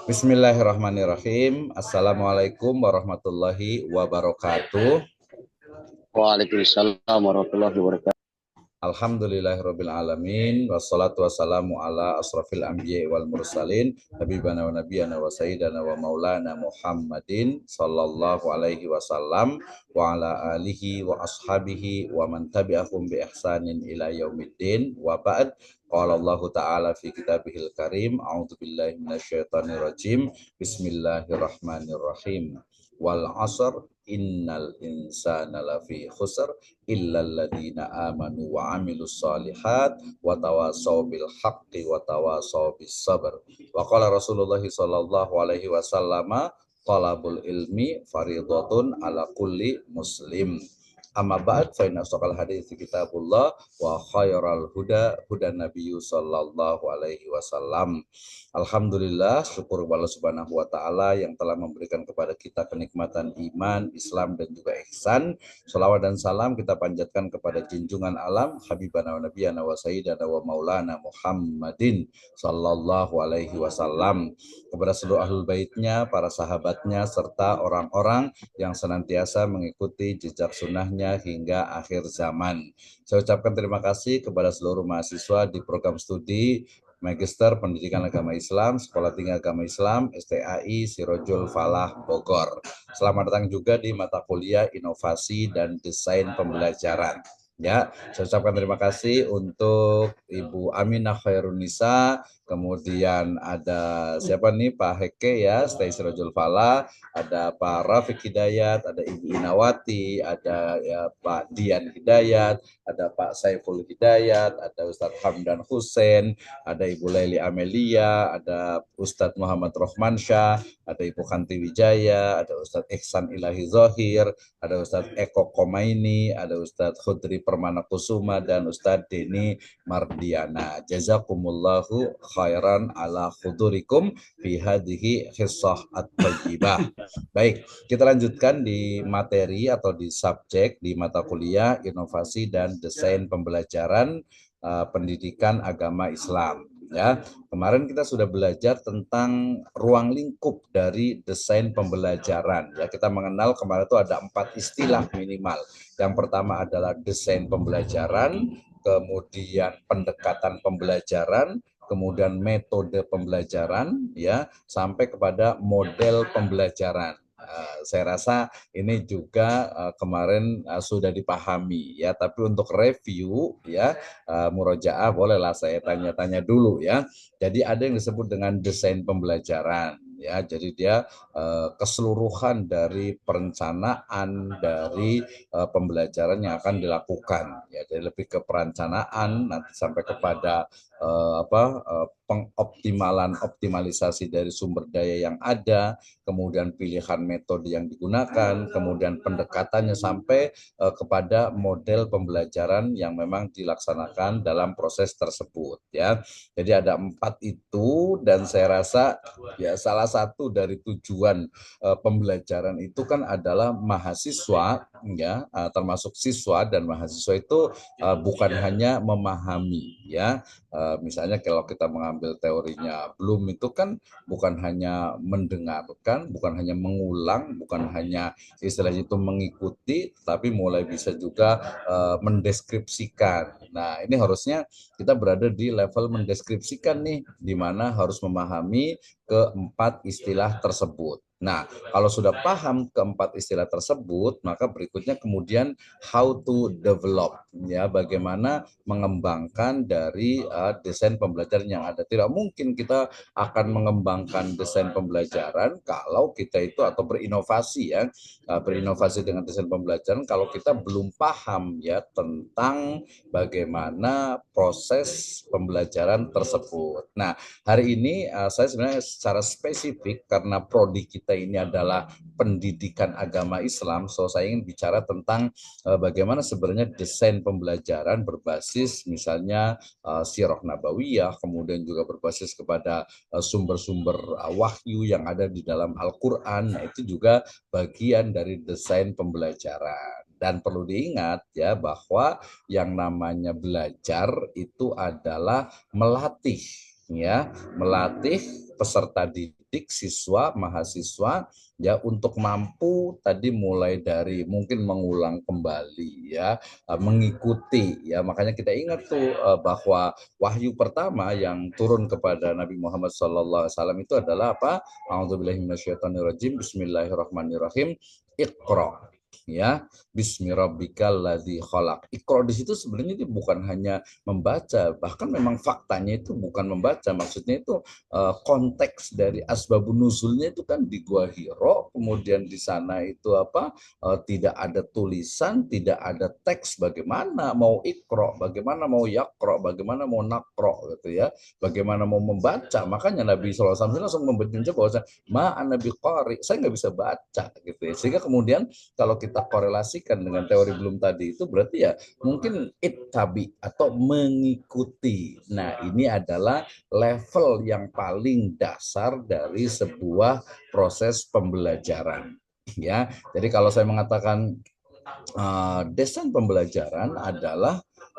Bismillahirrahmanirrahim. Assalamualaikum warahmatullahi wabarakatuh. Waalaikumsalam warahmatullahi wabarakatuh. Alhamdulillahirabbil alamin wassalatu wassalamu ala asrafil anbiya'i wal mursalin habibana wa nabiyana wa sayyidana wa maulana Muhammadin sallallahu alaihi wasallam wa ala alihi wa ashabihi wa man tabi'ahum bi ihsanin ila yaumiddin wa ba'd. Qala Allah ta'ala fi kitabihil karim a'udzu billahi minasyaitonir rajim bismillahirrahmanirrahim wal 'asr innal insana lafi khusr illal ladzina amanu wa amilus solihat wa tawasaw bil haqqi wa tawasaw bis sabr. Wa qala Rasulullah sallallahu alaihi wasallam talabul ilmi faridatun ala kulli muslim. Amma ba'd fa inna asdaqal hadits kitabullah wa khairal huda hudan nabiyyu sallallahu alaihi wasallam. Alhamdulillah, syukur kepada Allah Subhanahu wa taala yang telah memberikan kepada kita kenikmatan iman, Islam dan juga ihsan. Shalawat dan salam kita panjatkan kepada junjungan alam Habibana wa Nabiyana wa Sayyidana wa Maulana Muhammadin sallallahu alaihi wasallam, kepada seluruh ahlul baitnya, para sahabatnya, serta orang-orang yang senantiasa mengikuti jejak sunnahnya hingga akhir zaman. Saya ucapkan terima kasih kepada seluruh mahasiswa di program studi Magister Pendidikan Agama Islam, Sekolah Tinggi Agama Islam, STAI Sirojul Falah Bogor. Selamat datang juga di mata kuliah Inovasi dan Desain Pembelajaran. Ya, saya ucapkan terima kasih untuk Ibu Aminah Khairunisa, kemudian ada siapa nih, Pak Heke ya, STAI Sirojul Falah, ada Pak Rafiq Hidayat, ada Ibu Inawati, ada ya Pak Dian Hidayat, ada Pak Saiful Hidayat, ada Ustadz Hamdan Hussein, ada Ibu Laili Amelia, ada Ustadz Muhammad Rohmansyah, ada Ibu Kanti Wijaya, ada Ustadz Ihsan Ilahi Zohir, ada Ustadz Eko Komaini, ada Ustadz Khudri Permana Kusuma, dan Ustadz Deni Mardiana. Jazakumullahu khairan ala khudurikum fi hadhihi hissah at-thayyibah. Baik, kita lanjutkan di materi atau di subjek di mata kuliah Inovasi dan Desain Pembelajaran Pendidikan Agama Islam. Ya, kemarin kita sudah belajar tentang ruang lingkup dari desain pembelajaran. Ya, kita mengenal kemarin itu ada 4 istilah minimal. Yang pertama adalah desain pembelajaran, kemudian pendekatan pembelajaran, kemudian metode pembelajaran, ya, sampai kepada model pembelajaran. Saya rasa ini juga kemarin sudah dipahami ya, tapi untuk review ya, murojaah bolehlah saya tanya-tanya dulu ya. Jadi ada yang disebut dengan desain pembelajaran ya, jadi dia keseluruhan dari perencanaan dari pembelajaran yang akan dilakukan ya, jadi lebih ke perencanaan nanti sampai kepada pengoptimalan optimalisasi dari sumber daya yang ada, kemudian pilihan metode yang digunakan, kemudian pendekatannya sampai kepada model pembelajaran yang memang dilaksanakan dalam proses tersebut ya. Jadi ada 4 itu, dan saya rasa ya salah satu dari tujuan pembelajaran itu kan adalah mahasiswa ya, termasuk siswa dan mahasiswa itu bukan hanya memahami ya. Misalnya kalau kita mengambil teorinya Bloom itu kan bukan hanya mendengarkan, bukan hanya mengulang, bukan hanya istilahnya itu mengikuti, tapi mulai bisa juga mendeskripsikan. Nah, ini harusnya kita berada di level mendeskripsikan nih, di mana harus memahami keempat istilah tersebut. Nah, kalau sudah paham keempat istilah tersebut, maka berikutnya kemudian how to develop, ya, bagaimana mengembangkan dari desain pembelajaran yang ada. Tidak mungkin kita akan mengembangkan desain pembelajaran kalau kita itu atau berinovasi ya, berinovasi dengan desain pembelajaran kalau kita belum paham ya tentang bagaimana proses pembelajaran tersebut. Nah, hari ini saya sebenarnya secara spesifik karena prodi kita ini adalah pendidikan agama Islam, so saya ingin bicara tentang bagaimana sebenarnya desain pembelajaran berbasis misalnya sirah nabawiyah, kemudian juga berbasis kepada sumber-sumber wahyu yang ada di dalam Al-Quran. Nah, itu juga bagian dari desain pembelajaran. Dan perlu diingat ya bahwa yang namanya belajar itu adalah melatih ya, melatih peserta didik, siswa, mahasiswa ya untuk mampu tadi mulai dari mungkin mengulang kembali ya, mengikuti ya. Makanya kita ingat tuh bahwa wahyu pertama yang turun kepada Nabi Muhammad SAW itu adalah apa? A'udzubillahi minasyaitonirrajim. Bismillahirrahmanirrahim. Iqra, ya, bismi rabbikal ladzi khalaq. Iqra di situ sebenarnya itu bukan hanya membaca, bahkan memang faktanya itu bukan membaca, maksudnya itu konteks dari asbabun nuzulnya itu kan di Gua Hiro, kemudian di sana itu apa, tidak ada tulisan, tidak ada teks, bagaimana mau Iqra, bagaimana mau Yaqra, bagaimana mau Naqra gitu ya, bagaimana mau membaca. Makanya Nabi SAW langsung memberitahu bahwa ma ana biqari, saya nggak bisa baca gitu ya. Sehingga kemudian kalau kita korelasikan dengan teori belum tadi itu berarti ya mungkin ittabi atau mengikuti. Nah, ini adalah level yang paling dasar dari sebuah proses pembelajaran. Ya, jadi kalau saya mengatakan desain pembelajaran adalah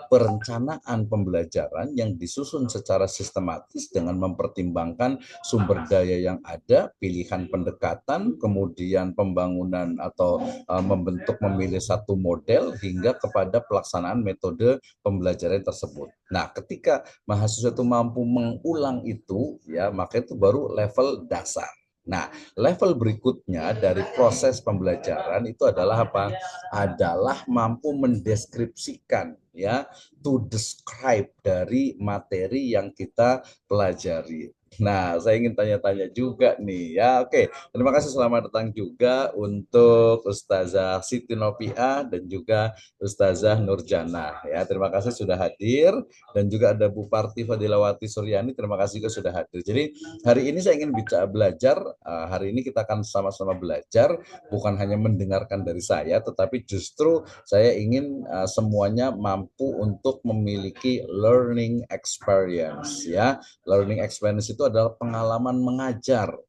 perencanaan pembelajaran yang disusun secara sistematis dengan mempertimbangkan sumber daya yang ada, pilihan pendekatan, kemudian pembangunan atau membentuk memilih satu model hingga kepada pelaksanaan metode pembelajaran tersebut. Nah, ketika mahasiswa itu mampu mengulang itu, ya maka itu baru level dasar. Nah, level berikutnya dari proses pembelajaran itu adalah apa? Adalah mampu mendeskripsikan, ya, to describe dari materi yang kita pelajari. Nah, saya ingin tanya-tanya juga nih, ya. Oke, terima kasih, selamat datang juga untuk Ustazah Siti Nopiah dan juga Ustazah Nurjana. Ya, terima kasih sudah hadir, dan juga ada Bu Parti Fadilawati Suryani, terima kasih juga sudah hadir. Jadi hari ini saya ingin belajar, hari ini kita akan sama-sama belajar, bukan hanya mendengarkan dari saya, tetapi justru saya ingin semuanya mampu untuk memiliki learning experience, ya. Learning experience itu adalah pengalaman mengajar.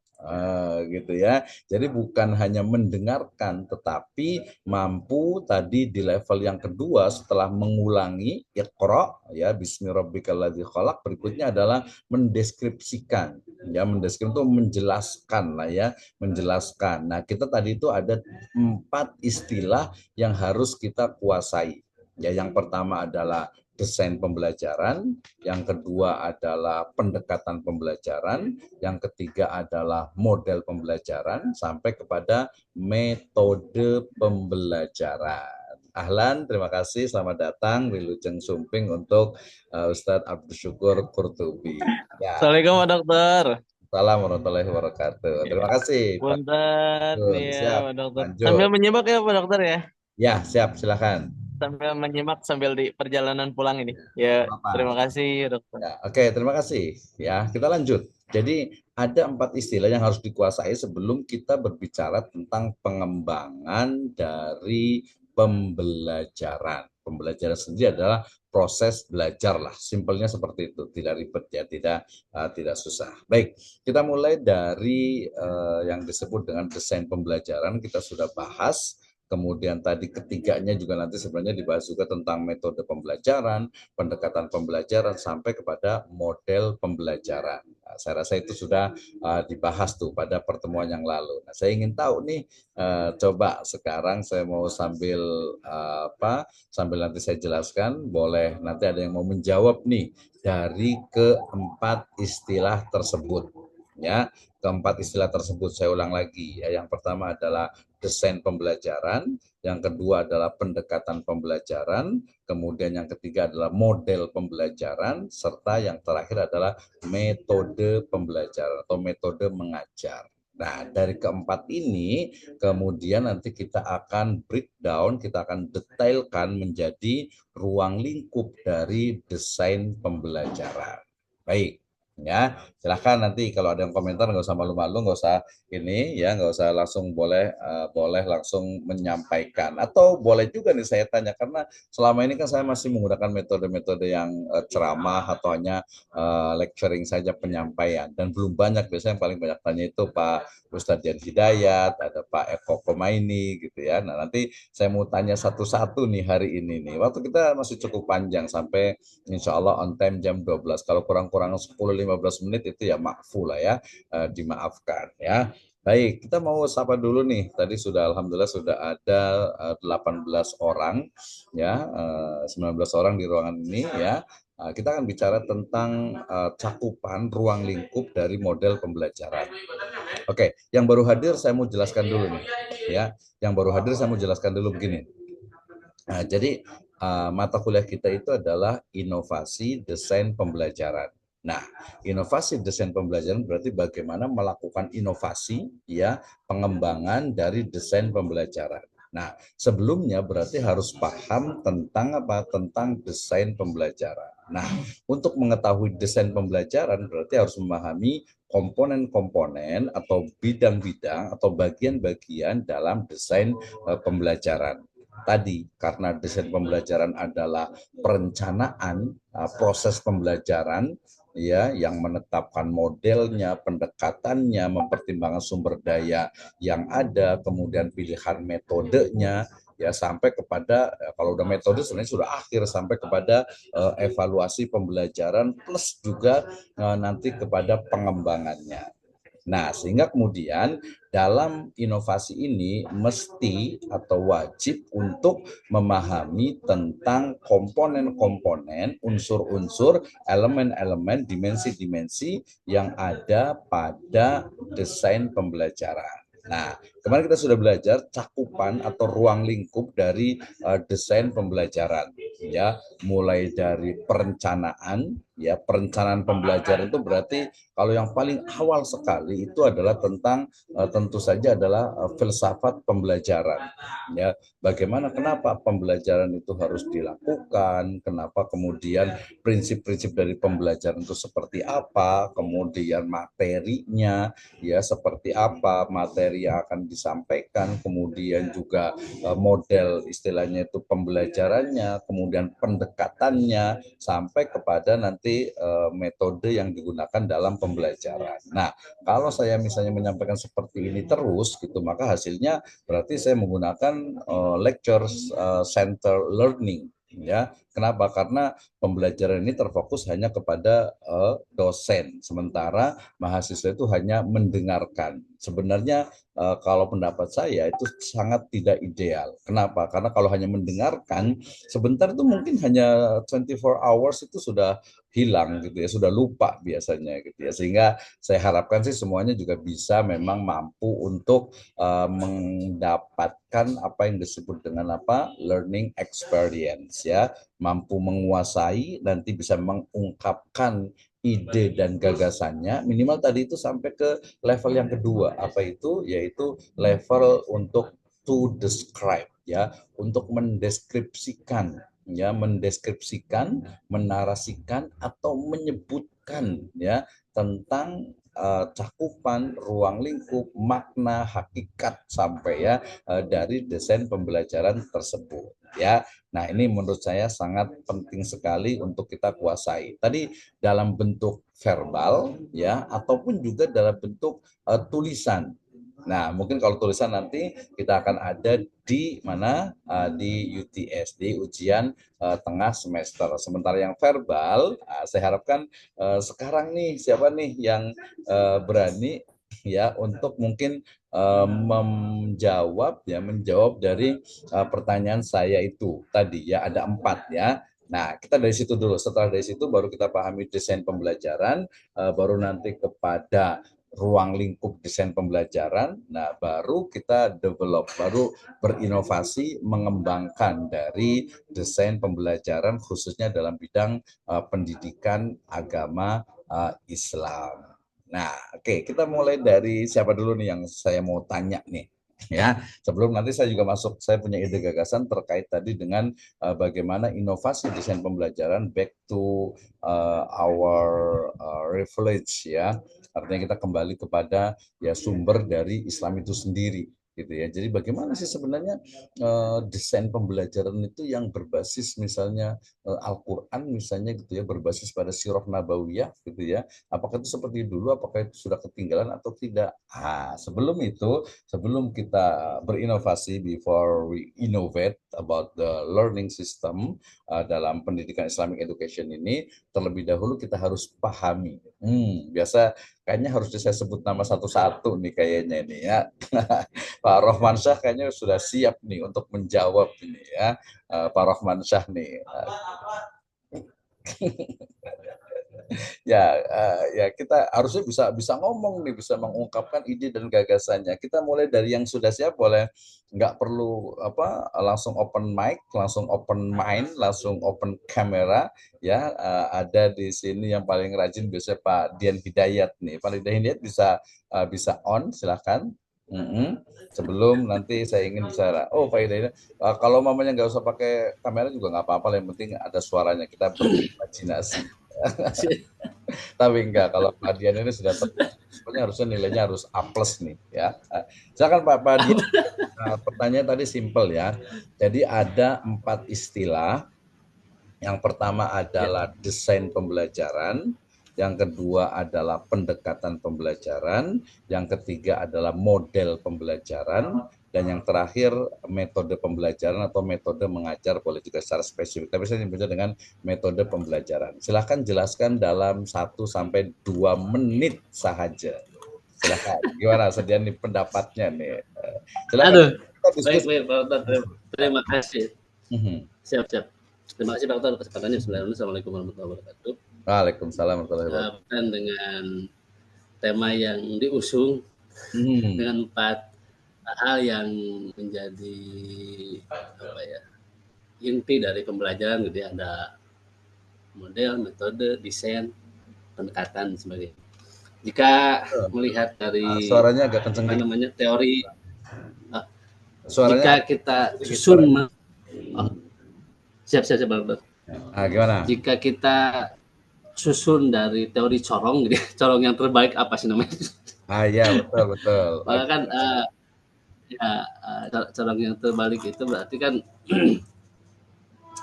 Gitu ya. Jadi bukan hanya mendengarkan, tetapi mampu tadi di level yang kedua setelah mengulangi Iqra, ya, bismi rabbikal ladzi khalaq, berikutnya adalah mendeskripsikan, ya, mendeskripsikan itu menjelaskan lah ya, menjelaskan. Nah, kita tadi itu ada 4 istilah yang harus kita kuasai. Ya, yang pertama adalah desain pembelajaran, yang kedua adalah pendekatan pembelajaran, yang ketiga adalah model pembelajaran, sampai kepada metode pembelajaran. Ahlan, terima kasih, selamat datang Wilujeng Sumping untuk Ustadz Abdul Syukur Qurtubi. Ya. Assalamualaikum Pak Dokter. Assalamualaikum warahmatullahi wabarakatuh. Ya, Terima kasih, Pak. Punten ya Siap, Pak Dokter. Sambil lanjut. menyimak ya Pak Dokter ya. Ya, siap, silakan. Sambil menyimak sambil di perjalanan pulang ini. Ya, terima Apa? kasih Dokter. Ya, oke, terima kasih. Ya, kita lanjut. Jadi ada 4 istilah yang harus dikuasai sebelum kita berbicara tentang pengembangan dari pembelajaran. Pembelajaran sendiri adalah proses belajar lah, simpelnya seperti itu, tidak ribet ya, tidak susah. Baik, kita mulai dari yang disebut dengan desain pembelajaran, kita sudah bahas. Kemudian tadi ketiganya juga nanti sebenarnya dibahas juga tentang metode pembelajaran, pendekatan pembelajaran, sampai kepada model pembelajaran. Nah, saya rasa itu sudah dibahas tuh pada pertemuan yang lalu. Nah, saya ingin tahu nih, coba sekarang saya mau sambil sambil nanti saya jelaskan, boleh nanti ada yang mau menjawab nih dari keempat istilah tersebut. Ya, keempat istilah tersebut saya ulang lagi. Ya, yang pertama adalah desain pembelajaran, yang kedua adalah pendekatan pembelajaran, kemudian yang ketiga adalah model pembelajaran, serta yang terakhir adalah metode pembelajaran atau metode mengajar. Nah, dari keempat ini, kemudian nanti kita akan breakdown, kita akan detailkan menjadi ruang lingkup dari desain pembelajaran. Baik. Ya, silahkan nanti kalau ada yang komentar nggak usah malu-malu, nggak usah ini ya, nggak usah langsung, boleh langsung menyampaikan, atau boleh juga nih saya tanya, karena selama ini kan saya masih menggunakan metode-metode yang ceramah atau hanya lecturing saja penyampaian, dan belum banyak. Biasanya yang paling banyak tanya itu Pak Ustadz Dian Hidayat, ada Pak Eko Komaini gitu ya. Nah, nanti saya mau tanya satu-satu nih hari ini nih. Waktu kita masih cukup panjang sampai insya Allah on time jam 12. Kalau kurang-kurang 10 15 menit itu ya maafu lah ya, dimaafkan ya. Baik, kita mau sapa dulu nih. Tadi sudah alhamdulillah sudah ada 18 orang ya, 19 orang di ruangan ini ya. Kita akan bicara tentang cakupan ruang lingkup dari model pembelajaran. Oke, yang baru hadir saya mau jelaskan dulu nih ya. Yang baru hadir saya mau jelaskan dulu begini. Jadi mata kuliah kita itu adalah inovasi desain pembelajaran. Nah, inovasi desain pembelajaran berarti bagaimana melakukan inovasi ya, pengembangan dari desain pembelajaran. Nah, sebelumnya berarti harus paham tentang apa? Tentang desain pembelajaran. Nah, untuk mengetahui desain pembelajaran berarti harus memahami komponen-komponen atau bidang-bidang atau bagian-bagian dalam desain pembelajaran. Tadi karena desain pembelajaran adalah perencanaan proses pembelajaran ya, yang menetapkan modelnya, pendekatannya, mempertimbangkan sumber daya yang ada, kemudian pilihan metodenya ya, sampai kepada kalau udah metode sebenarnya sudah akhir sampai kepada evaluasi pembelajaran plus juga nanti kepada pengembangannya. Nah, sehingga kemudian dalam inovasi ini mesti atau wajib untuk memahami tentang komponen-komponen, unsur-unsur, elemen-elemen, dimensi-dimensi yang ada pada desain pembelajaran. Nah, kemarin kita sudah belajar cakupan atau ruang lingkup dari desain pembelajaran, ya, mulai dari perencanaan, ya, perencanaan pembelajaran itu berarti kalau yang paling awal sekali itu adalah tentang tentu saja adalah filsafat pembelajaran, ya, bagaimana kenapa pembelajaran itu harus dilakukan, kenapa kemudian prinsip-prinsip dari pembelajaran itu seperti apa, kemudian materinya ya seperti apa, materi yang akan disampaikan, kemudian juga model istilahnya itu pembelajarannya, kemudian pendekatannya sampai kepada nanti metode yang digunakan dalam pembelajaran. Nah, kalau saya misalnya menyampaikan seperti ini terus gitu, maka hasilnya berarti saya menggunakan lecture center learning. Ya, kenapa? Karena pembelajaran ini terfokus hanya kepada dosen, sementara mahasiswa itu hanya mendengarkan. Sebenarnya kalau pendapat saya itu sangat tidak ideal. Kenapa? Karena kalau hanya mendengarkan, sebentar itu mungkin hanya 24 hours itu sudah hilang gitu ya, sudah lupa biasanya gitu ya. Sehingga saya harapkan sih semuanya juga bisa memang mampu untuk mendapatkan apa yang disebut dengan apa? Learning experience ya, mampu menguasai, nanti bisa mengungkapkan ide dan gagasannya minimal tadi itu sampai ke level yang kedua, apa itu, yaitu level untuk to describe ya, untuk mendeskripsikan ya, mendeskripsikan, menarasikan atau menyebutkan ya tentang cakupan ruang lingkup, makna, hakikat sampai ya dari desain pembelajaran tersebut ya. Nah, ini menurut saya sangat penting sekali untuk kita kuasai. Tadi dalam bentuk verbal ya ataupun juga dalam bentuk tulisan. Nah, mungkin kalau tulisan nanti kita akan ada di mana di UTS, di ujian tengah semester. Sementara yang verbal, saya harapkan sekarang nih siapa nih yang berani ya untuk mungkin menjawab dari pertanyaan saya itu tadi ya, ada 4 ya. Nah, kita dari situ dulu. Setelah dari situ baru kita pahami desain pembelajaran, baru nanti kepada ruang lingkup desain pembelajaran. Nah, baru kita develop, baru berinovasi, mengembangkan dari desain pembelajaran khususnya dalam bidang pendidikan agama Islam. Nah, oke, kita mulai dari siapa dulu nih yang saya mau tanya nih. Ya, sebelum nanti saya juga masuk, saya punya ide gagasan terkait tadi dengan bagaimana inovasi desain pembelajaran back to our refuge ya. Artinya kita kembali kepada ya sumber dari Islam itu sendiri gitu ya. Jadi bagaimana sih sebenarnya desain pembelajaran itu yang berbasis misalnya Al-Qur'an misalnya gitu ya, berbasis pada sirah nabawiyah gitu ya. Apakah itu seperti dulu, apakah itu sudah ketinggalan atau tidak? Sebelum itu, sebelum kita berinovasi, before we innovate about the learning system dalam pendidikan Islamic education ini, terlebih dahulu kita harus pahami Biasa kayaknya harus saya sebut nama satu-satu nih kayaknya ini ya. Pak Rohman Syah kayaknya sudah siap nih untuk menjawab ini ya. Pak Rohman Syah nih. Ya kita harusnya bisa bisa ngomong nih, bisa mengungkapkan ide dan gagasannya. Kita mulai dari yang sudah siap, boleh nggak perlu apa langsung open mic, langsung open mind, langsung open kamera ya. Ada di sini yang paling rajin biasanya Pak Dian Hidayat nih. Pak Dian Hidayat bisa on, silahkan. Sebelum nanti saya ingin bicara, oh Pak Hidayat, kalau mamanya nggak usah pakai kamera juga nggak apa-apa, yang penting ada suaranya, kita berimajinasi. Tapi enggak, kalau Pak Dian ini sudah sebenarnya harusnya nilainya harus A plus nih ya. Silakan Pak Dian. Nah, pertanyaan tadi simpel ya. Jadi ada 4 istilah. Yang pertama adalah desain pembelajaran, yang kedua adalah pendekatan pembelajaran, yang ketiga adalah model pembelajaran, dan yang terakhir metode pembelajaran atau metode mengajar, boleh juga secara spesifik. Tapi saya nyebutnya dengan metode pembelajaran. Silahkan jelaskan dalam 1 sampai 2 menit saja. Silahkan. Gimana Sedian nih pendapatnya nih? Silahkan. Aduh, baik, Pak Dokter. Terima kasih. Siap. Terima kasih Pak Dokter kesempatannya. Assalamualaikum warahmatullahi wabarakatuh. Waalaikumsalam warahmatullahi wabarakatuh. Dengan tema yang diusung dengan 4 hal yang menjadi inti dari pembelajaran gitu ya, ada model, metode, desain, pendekatan dan sebagainya. Jika melihat dari suaranya agak kenceng teori, suaranya jika kita susun siap Bang. Gimana? Jika kita susun dari teori corong gitu, corong yang terbaik apa sih namanya? Iya, betul. Maka kan corong yang terbalik itu berarti kan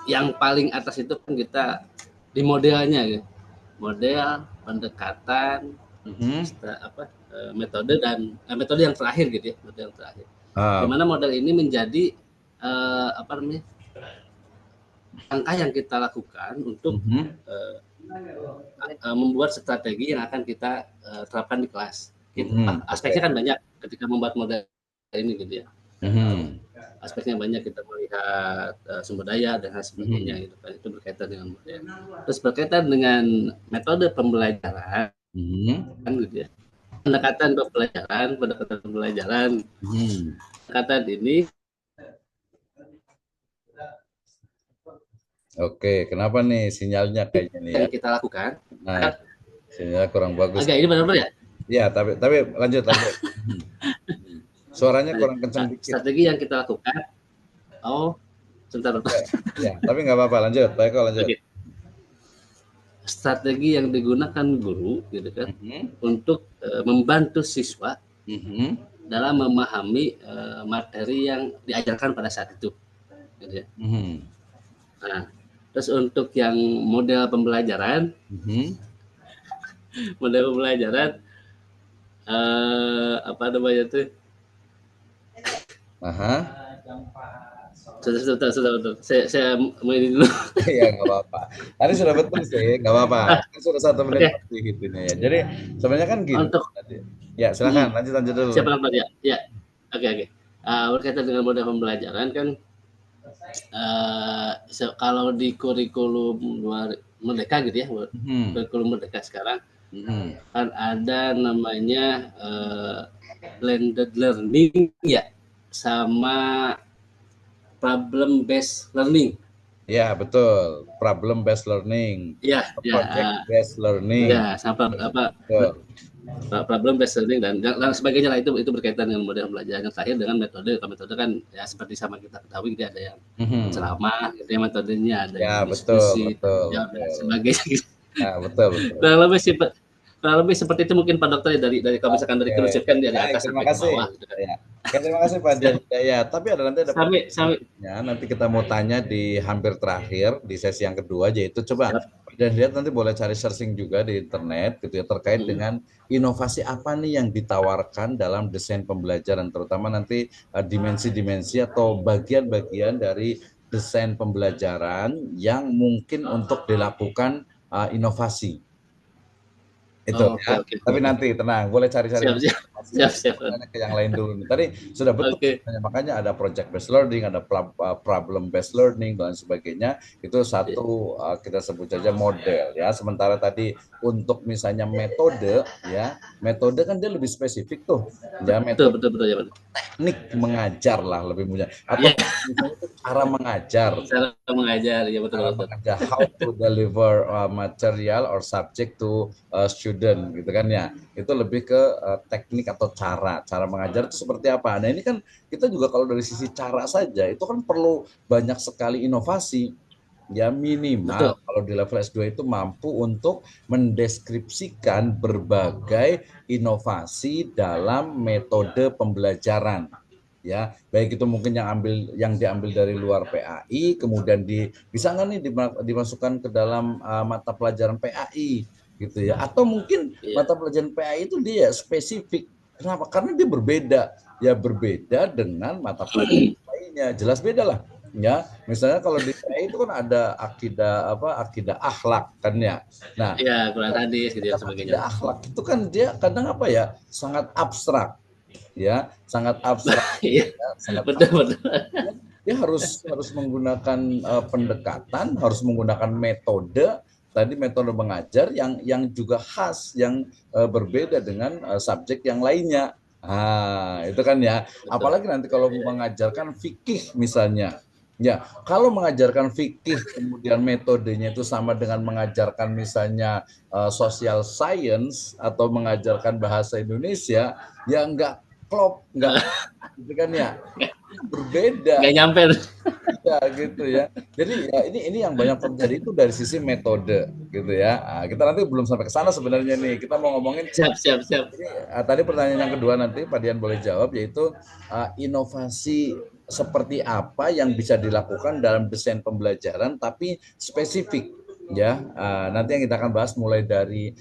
yang paling atas itu kan kita di modelnya gitu. Model, pendekatan, metode dan metode yang terakhir gitu ya, metode yang terakhir. Di mana model ini menjadi langkah yang kita lakukan untuk membuat strategi yang akan kita terapkan di kelas. Gitu. Aspeknya kan banyak ketika membuat model ini gitu ya. Aspeknya banyak, kita melihat sumber daya dan hal sebagainya gitu kan. Itu berkaitan dengan model. Terus berkaitan dengan metode pembelajaran kan gitu ya. Pendekatan pembelajaran. Pendekatan ini Oke, kenapa nih sinyalnya kayaknya nih ya? Yang kita lakukan. Nah, sinyalnya kurang bagus. Agak ini benar-benar ya? Iya, tapi lanjut. Suaranya kurang kencang dikit. Strategi yang kita lakukan. Oh, sebentar. Ya, tapi nggak apa-apa, lanjut. Baik, lanjut. Okay. Strategi yang digunakan guru, gitu kan, untuk membantu siswa dalam memahami materi yang diajarkan pada saat itu. Gitu ya. Nah, terus untuk yang model pembelajaran, apa namanya tuh? Sudah. Saya mau ini dulu. Iya, nggak apa-apa. Tadi sudah betul sih, nggak apa-apa. Sudah 1 menit gitu ya. Jadi sebenarnya kan gini. Ya, silakan lanjut dulu. Siapa yang ya? Ya, oke. Berkaitan dengan model pembelajaran kan, kalau di kurikulum Merdeka gitu ya, kurikulum Merdeka sekarang kan ada namanya blended learning ya, sama problem based learning. Ya, betul. Problem based learning. Project based learning. Ya, sama problem based learning dan sebagainya lah, itu berkaitan dengan model pembelajaran. Yang terakhir dengan metode. Kalau metode kan ya seperti sama kita ketahui, dia ada yang ceramah, gitu ya, metodenya ada yang diskusi, dan sebagainya gitu. Ya, betul. Kurang lebih seperti itu mungkin Pak Dokter, dari kalau misalkan dari kerucutkan dari atas sampai ke bawah. Terima kasih Pak Jaya. Tapi nanti nanti kita mau tanya di hampir terakhir di sesi yang kedua, yaitu coba dan lihat nanti boleh cari searching juga di internet gitu ya, terkait dengan inovasi apa nih yang ditawarkan dalam desain pembelajaran, terutama nanti dimensi-dimensi atau bagian-bagian dari desain pembelajaran yang mungkin untuk dilakukan inovasi. Itu Oke, ya. oke, Tapi oke. nanti tenang, boleh cari-cari Siap, dulu siap. informasinya. Siap, siap. Tanya ke yang lain dulu nih. Tadi sudah betul Oke. sebenarnya. Makanya ada project based learning, ada problem based learning dan sebagainya. Itu satu kita sebut saja model ya. Sementara tadi untuk misalnya metode ya, metode kan dia lebih spesifik tuh. Ya, Betul, metode betul, betul ya, Pak. teknik mengajar lah lebih mudah. Atau Iya, misalnya itu cara mengajar. cara mengajar, ya betul, Cara betul. mengajar how to deliver material or subject to student gitu kan ya, itu lebih ke teknik atau cara mengajar itu seperti apa. Nah ini kan kita juga kalau dari sisi cara saja itu kan perlu banyak sekali inovasi ya, minimal Betul. kalau di level S2 itu mampu untuk mendeskripsikan berbagai inovasi dalam metode pembelajaran ya, baik itu mungkin yang diambil dari luar PAI kemudian bisa nggak nih dimasukkan ke dalam mata pelajaran PAI gitu ya, atau mungkin Iya. mata pelajaran PAI itu dia spesifik. Kenapa? Karena dia berbeda ya, berbeda dengan mata pelajaran lainnya, jelas beda lah ya. Misalnya kalau di PAI itu kan ada akidah akhlak kan ya. Nah, Iya, Quran hadis gitu ya sebagainya. akidah akhlak itu kan dia kadang apa ya, sangat abstrak ya, sangat abstrak Iya, ya, sangat betul, abstrak. betul. Dia harus menggunakan pendekatan, harus menggunakan metode tadi, metode mengajar yang juga khas, yang berbeda dengan subjek yang lainnya. Ah, itu kan ya. Betul. Apalagi nanti kalau mengajarkan fikih misalnya. Ya, kalau mengajarkan fikih kemudian metodenya itu sama dengan mengajarkan misalnya social science atau mengajarkan bahasa Indonesia, ya nggak klop, nggak gitu kan ya. Berbeda. Nggak nyampe. Ya gitu ya. Jadi ya ini yang banyak terjadi itu dari sisi metode gitu ya. Nah, kita nanti belum sampai ke sana sebenarnya nih. Kita mau ngomongin Siap, siap, siap. ini, tadi pertanyaan yang kedua nanti Pak Dian boleh jawab, yaitu inovasi seperti apa yang bisa dilakukan dalam desain pembelajaran tapi spesifik ya. Nanti yang kita akan bahas mulai dari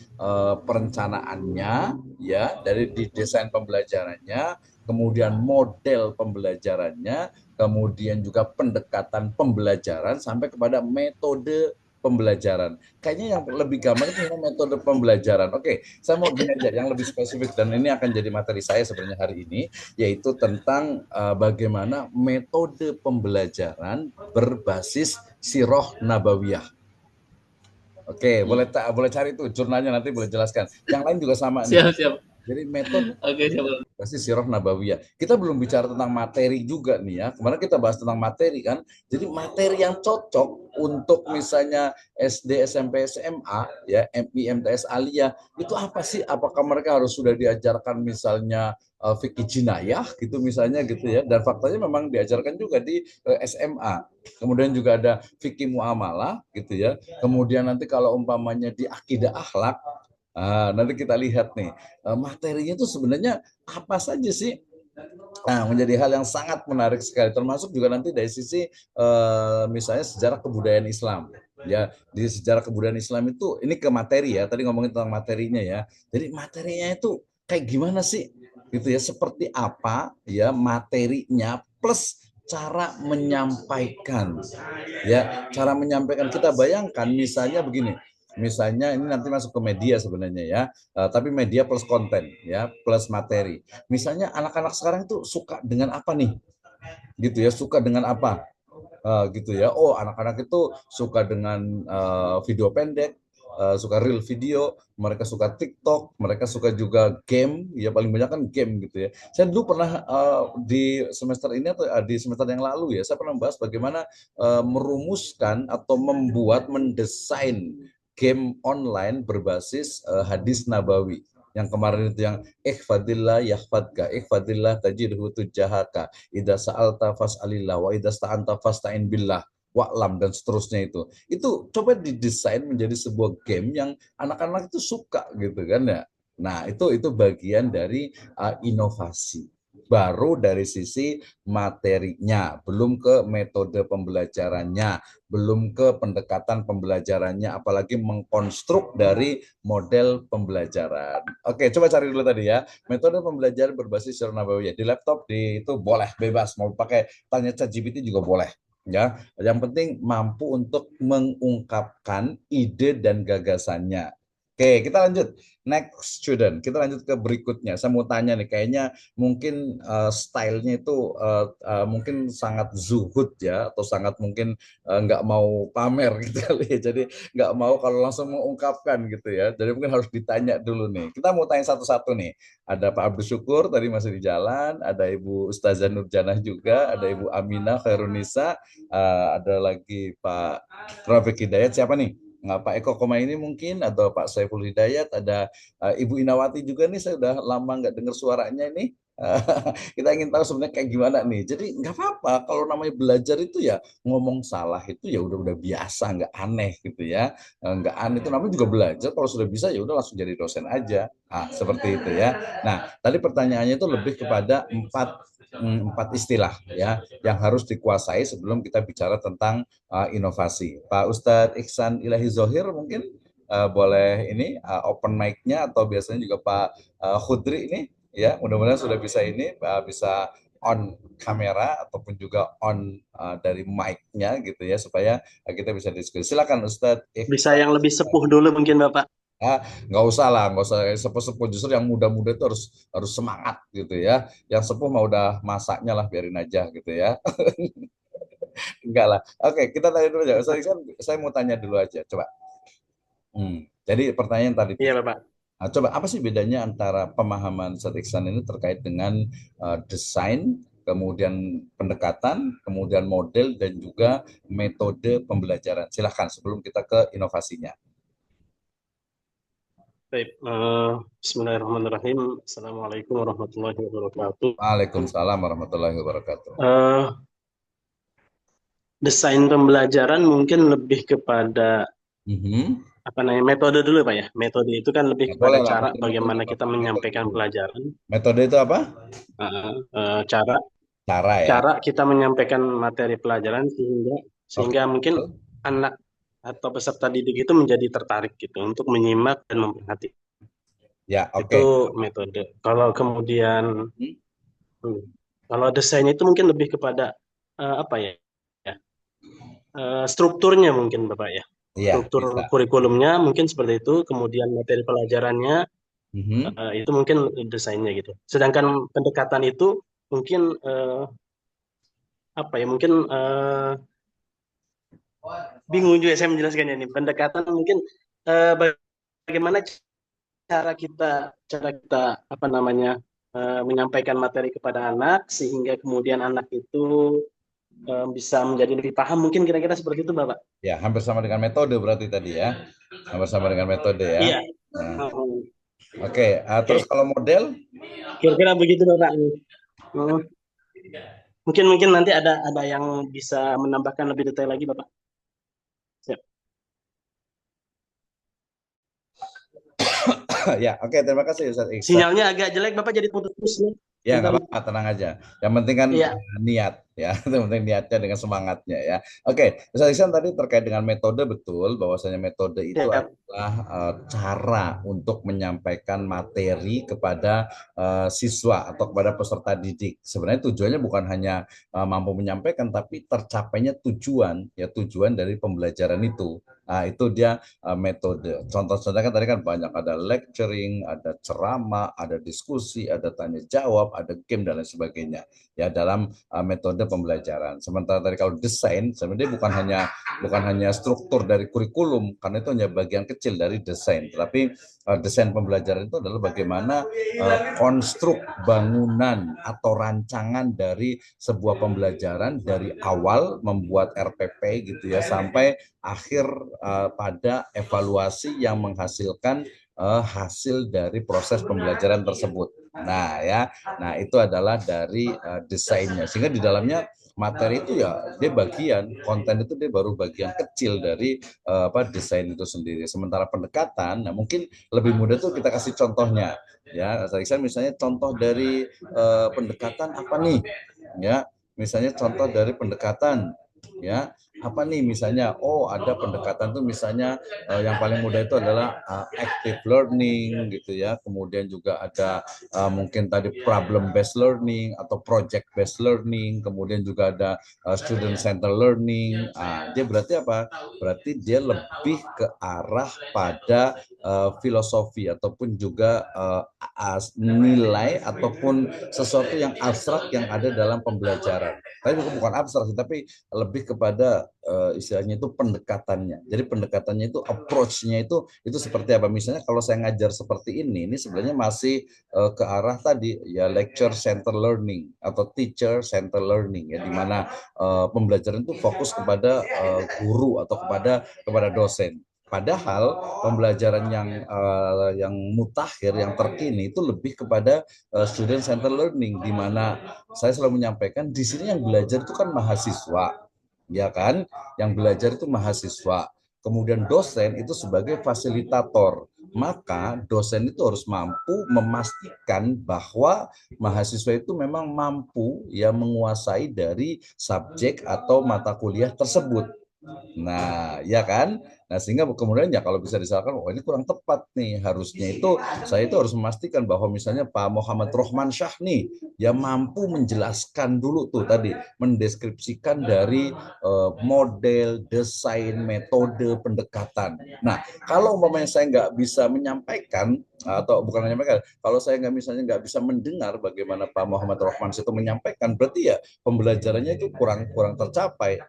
perencanaannya ya, dari di desain pembelajarannya, kemudian model pembelajarannya, kemudian juga pendekatan pembelajaran sampai kepada metode pembelajaran. Kayaknya yang lebih gampang itu metode pembelajaran. Oke, saya mau gini aja yang lebih spesifik dan ini akan jadi materi saya sebenarnya hari ini, yaitu tentang bagaimana metode pembelajaran berbasis Sirah Nabawiyah. Oke, boleh cari tuh jurnalnya, nanti boleh jelaskan. Yang lain juga sama nih. Siap, siap. Jadi metode Oke, siap. pasti Sirah Nabawiyah. Kita belum bicara tentang materi juga nih ya. Kemarin kita bahas tentang materi kan. Jadi materi yang cocok untuk misalnya SD, SMP, SMA, ya, MI, MTS, Aliyah, itu apa sih? Apakah mereka harus sudah diajarkan misalnya fikih jinayah gitu misalnya gitu ya. Dan faktanya memang diajarkan juga di SMA. Kemudian juga ada fikih muamalah gitu ya. Kemudian nanti kalau umpamanya di akidah akhlak, nanti kita lihat nih materinya itu sebenarnya apa saja sih. Nah, menjadi hal yang sangat menarik sekali, termasuk juga nanti dari sisi misalnya sejarah kebudayaan Islam. Ya, di sejarah kebudayaan Islam itu ini ke materi ya. Tadi ngomongin tentang materinya ya. Jadi materinya itu kayak gimana sih? Gitu ya, seperti apa ya materinya plus cara menyampaikan. Ya, cara menyampaikan, kita bayangkan misalnya begini. Misalnya ini nanti masuk ke media sebenarnya ya, tapi media plus konten ya, plus materi. Misalnya anak-anak sekarang itu suka dengan apa nih? Gitu ya, suka dengan apa? Gitu ya. Oh, anak-anak itu suka dengan video pendek, suka real video, mereka suka TikTok, mereka suka juga game, ya paling banyak kan game gitu ya. Saya dulu pernah di semester ini atau di semester yang lalu ya, saya pernah membahas bagaimana merumuskan atau mendesain game online berbasis hadis nabawi. Yang kemarin itu yang ikhfadillah yahfadka, ikhfadillah tajidhu tujahaka, idza sa'alta fas'alillah wa idza sta'anta fasta'in billah wa'lam, dan seterusnya itu coba didesain menjadi sebuah game yang anak-anak itu suka gitu kan ya. Nah itu bagian dari inovasi baru dari sisi materinya, belum ke metode pembelajarannya, belum ke pendekatan pembelajarannya, apalagi mengkonstruk dari model pembelajaran. Oke, coba cari dulu tadi ya, metode pembelajaran berbasis Sirah Nabawiyah. Di laptop itu boleh bebas, mau pakai tanya ChatGPT juga boleh. Ya, yang penting mampu untuk mengungkapkan ide dan gagasannya. Oke, kita lanjut. Next student, kita lanjut ke berikutnya. Saya mau tanya nih, kayaknya mungkin stylenya itu mungkin sangat zuhud ya, atau sangat mungkin nggak mau pamer gitu kali ya. Jadi nggak mau kalau langsung mengungkapkan gitu ya. Jadi mungkin harus ditanya dulu nih. Kita mau tanya satu-satu nih. Ada Pak Abdul Syukur tadi masih di jalan, ada Ibu Ustazah Nurjanah juga, ada Ibu Aminah Khairunisa, ada lagi Pak Rafiq Hidayat. Siapa nih? Nggak, Pak Eko Koma ini mungkin, atau Pak Saiful Hidayat, ada Ibu Inawati juga nih, saya udah lama nggak dengar suaranya ini. Kita ingin tahu sebenarnya kayak gimana nih. Jadi nggak apa-apa kalau namanya belajar itu ya, ngomong salah itu ya udah biasa, nggak aneh gitu ya. Nggak aneh, itu namanya juga belajar. Kalau sudah bisa ya udah langsung jadi dosen aja. Seperti itu ya. Nah, tadi pertanyaannya itu lebih kepada empat istilah ya yang harus dikuasai sebelum kita bicara tentang inovasi. Pak Ustadz Iksan Ilahi Zohir mungkin boleh ini open mic-nya, atau biasanya juga Pak Khudri ini ya, mudah-mudahan sudah bisa ini bisa on kamera ataupun juga on dari mic-nya gitu ya, supaya kita bisa diskusi. Silakan Ustadz Iksan. Bisa yang lebih sepuh dulu mungkin Bapak. Nggak usah lah, nggak usah sepuh-sepuh, justru yang muda-muda itu harus semangat gitu ya. Yang sepuh mah udah masaknya lah, biarin aja gitu ya. Enggak lah. Oke, kita tanya dulu aja. Saya mau tanya dulu aja, coba. Jadi pertanyaan tadi. Iya, Bapak. Coba apa sih bedanya antara pemahaman Ustadz Iksan ini terkait dengan desain, kemudian pendekatan, kemudian model, dan juga metode pembelajaran. Silahkan sebelum kita ke inovasinya. Baik, bismillahirrahmanirrahim. Assalamualaikum warahmatullahi wabarakatuh. Waalaikumsalam warahmatullahi wabarakatuh. Desain pembelajaran mungkin lebih kepada apa namanya, metode dulu Pak ya. Metode itu kan lebih kepada cara bagaimana kita menyampaikan pelajaran. Metode itu apa? Cara kita menyampaikan materi pelajaran sehingga mungkin anak atau peserta didik itu menjadi tertarik gitu untuk menyimak dan memperhatikan. Ya, oke. Itu metode. Kalau kemudian kalau desain itu mungkin lebih kepada apa ya? Strukturnya mungkin Bapak ya. Struktur kurikulumnya mungkin seperti itu, kemudian materi pelajarannya itu mungkin desainnya gitu. Sedangkan pendekatan itu mungkin apa ya? Mungkin bingung juga saya menjelaskannya ini. Pendekatan mungkin bagaimana cara kita apa namanya menyampaikan materi kepada anak sehingga kemudian anak itu bisa menjadi lebih paham, mungkin kira-kira seperti itu Bapak. Ya, hampir sama dengan metode berarti tadi ya. Hampir sama dengan metode ya. Iya. Oke, terus kalau model? Kira-kira begitu Bapak. Mungkin nanti ada yang bisa menambahkan lebih detail lagi Bapak. Siap. Ya, oke, terima kasih Ustaz Iksan. Sinyalnya agak jelek Bapak, jadi putus-putus nih. Ya, nggak apa-apa, tenang aja. Yang penting kan niat ya, yang penting niatnya dengan semangatnya ya. Oke, Ustaz Iksan tadi terkait dengan metode, betul bahwasanya metode itu adalah cara untuk menyampaikan materi kepada siswa atau kepada peserta didik. Sebenarnya tujuannya bukan hanya mampu menyampaikan, tapi tercapainya tujuan dari pembelajaran itu. Nah, itu dia metode. Contoh-contohnya kan tadi kan banyak, ada lecturing, ada ceramah, ada diskusi, ada tanya jawab, ada game dan lain sebagainya ya dalam metode pembelajaran. Sementara tadi kalau desain sebenarnya bukan hanya struktur dari kurikulum, karena itu hanya bagian kecil dari desain, tetapi desain pembelajaran itu adalah bagaimana konstruk bangunan atau rancangan dari sebuah pembelajaran dari awal membuat RPP gitu ya sampai akhir pada evaluasi yang menghasilkan hasil dari proses pembelajaran tersebut. Nah itu adalah dari desainnya, sehingga di dalamnya materi itu ya dia bagian, konten itu dia baru bagian kecil dari desain itu sendiri. Sementara pendekatan, nah mungkin lebih mudah tuh kita kasih contohnya ya. Misalnya contoh dari pendekatan apa nih ya, misalnya contoh dari pendekatan ya apa nih misalnya, oh ada pendekatan tuh misalnya yang paling mudah itu adalah active learning gitu ya, kemudian juga ada mungkin tadi problem based learning atau project based learning, kemudian juga ada student center learning. Dia berarti apa? Berarti dia lebih ke arah pada filosofi ataupun juga nilai ataupun sesuatu yang abstrak yang ada dalam pembelajaran. Tapi bukan abstrak sih, tapi lebih kepada istilahnya itu pendekatannya. Jadi pendekatannya itu approach-nya itu seperti apa? Misalnya kalau saya ngajar seperti ini sebenarnya masih ke arah tadi ya lecture center learning atau teacher center learning ya, di mana pembelajaran itu fokus kepada guru atau kepada dosen. Padahal pembelajaran yang mutakhir, yang terkini itu lebih kepada student center learning, di mana saya selalu menyampaikan di sini yang belajar itu kan mahasiswa, ya kan? Yang belajar itu mahasiswa. Kemudian dosen itu sebagai fasilitator. Maka dosen itu harus mampu memastikan bahwa mahasiswa itu memang mampu ya menguasai dari subjek atau mata kuliah tersebut. Nah, ya kan? Nah, sehingga kemudian ya kalau bisa disalahkan, oh ini kurang tepat nih. Harusnya itu saya itu harus memastikan bahwa misalnya Pak Muhammad Rohman Syah nih, ya mampu menjelaskan dulu tuh tadi, mendeskripsikan dari model, desain, metode, pendekatan. Nah, kalau umpamanya saya nggak bisa menyampaikan, atau bukan menyampaikan, kalau saya nggak bisa mendengar bagaimana Pak Muhammad Rohman itu menyampaikan, berarti ya pembelajarannya itu kurang tercapai.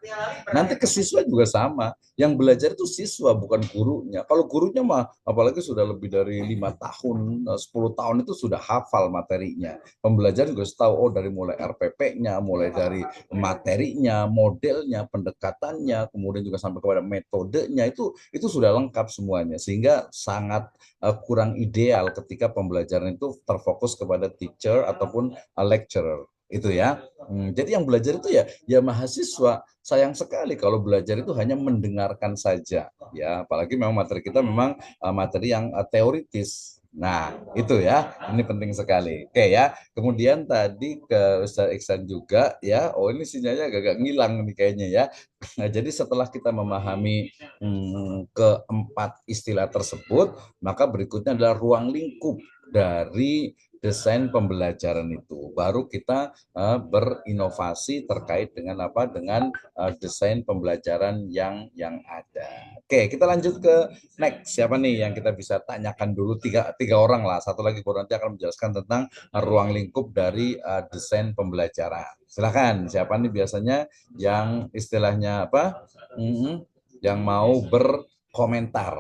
Nanti ke siswa juga sama. Yang belajar itu siswa, bukan gurunya. Kalau gurunya mah, apalagi sudah lebih dari 5 tahun, 10 tahun itu sudah hafal materinya. Pembelajaran juga tahu, oh dari mulai RPP-nya, mulai dari materinya, modelnya, pendekatannya, kemudian juga sampai kepada metodenya, itu sudah lengkap semuanya. Sehingga sangat kurang ideal ketika pembelajaran itu terfokus kepada teacher ataupun lecturer. Itu ya. Jadi yang belajar itu ya mahasiswa. Sayang sekali kalau belajar itu hanya mendengarkan saja, ya. Apalagi memang materi kita memang materi yang teoritis. Nah, itu ya, ini penting sekali. Oke ya. Kemudian tadi ke Ustaz Iksan juga ya. Oh, ini sinyalnya agak ngilang nih kayaknya ya. Nah, jadi setelah kita memahami keempat istilah tersebut, maka berikutnya adalah ruang lingkup dari desain pembelajaran itu. Baru kita berinovasi terkait dengan apa? Dengan desain pembelajaran yang ada. Oke, kita lanjut ke next. Siapa nih yang kita bisa tanyakan dulu? Tiga orang lah. Satu lagi baru nanti akan menjelaskan tentang ruang lingkup dari desain pembelajaran. Silakan. Siapa nih biasanya yang istilahnya apa? Yang mau berkomentar.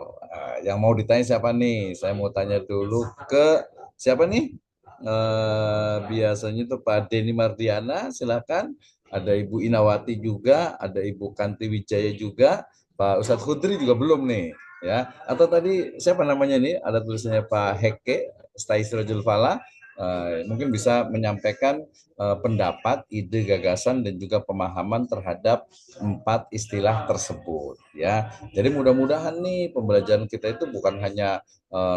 Yang mau ditanya siapa nih? Saya mau tanya dulu ke siapa nih? Biasanya itu Pak Denny Mardiana, silakan. Ada Ibu Inawati juga, ada Ibu Kanti Wijaya juga, Pak Ustadz Khudri juga belum nih, ya. Atau tadi siapa namanya nih? Ada tulisannya Pak Heke Staisrojul Fala. Mungkin bisa menyampaikan pendapat, ide, gagasan, dan juga pemahaman terhadap empat istilah tersebut, ya. Jadi mudah-mudahan nih pembelajaran kita itu bukan hanya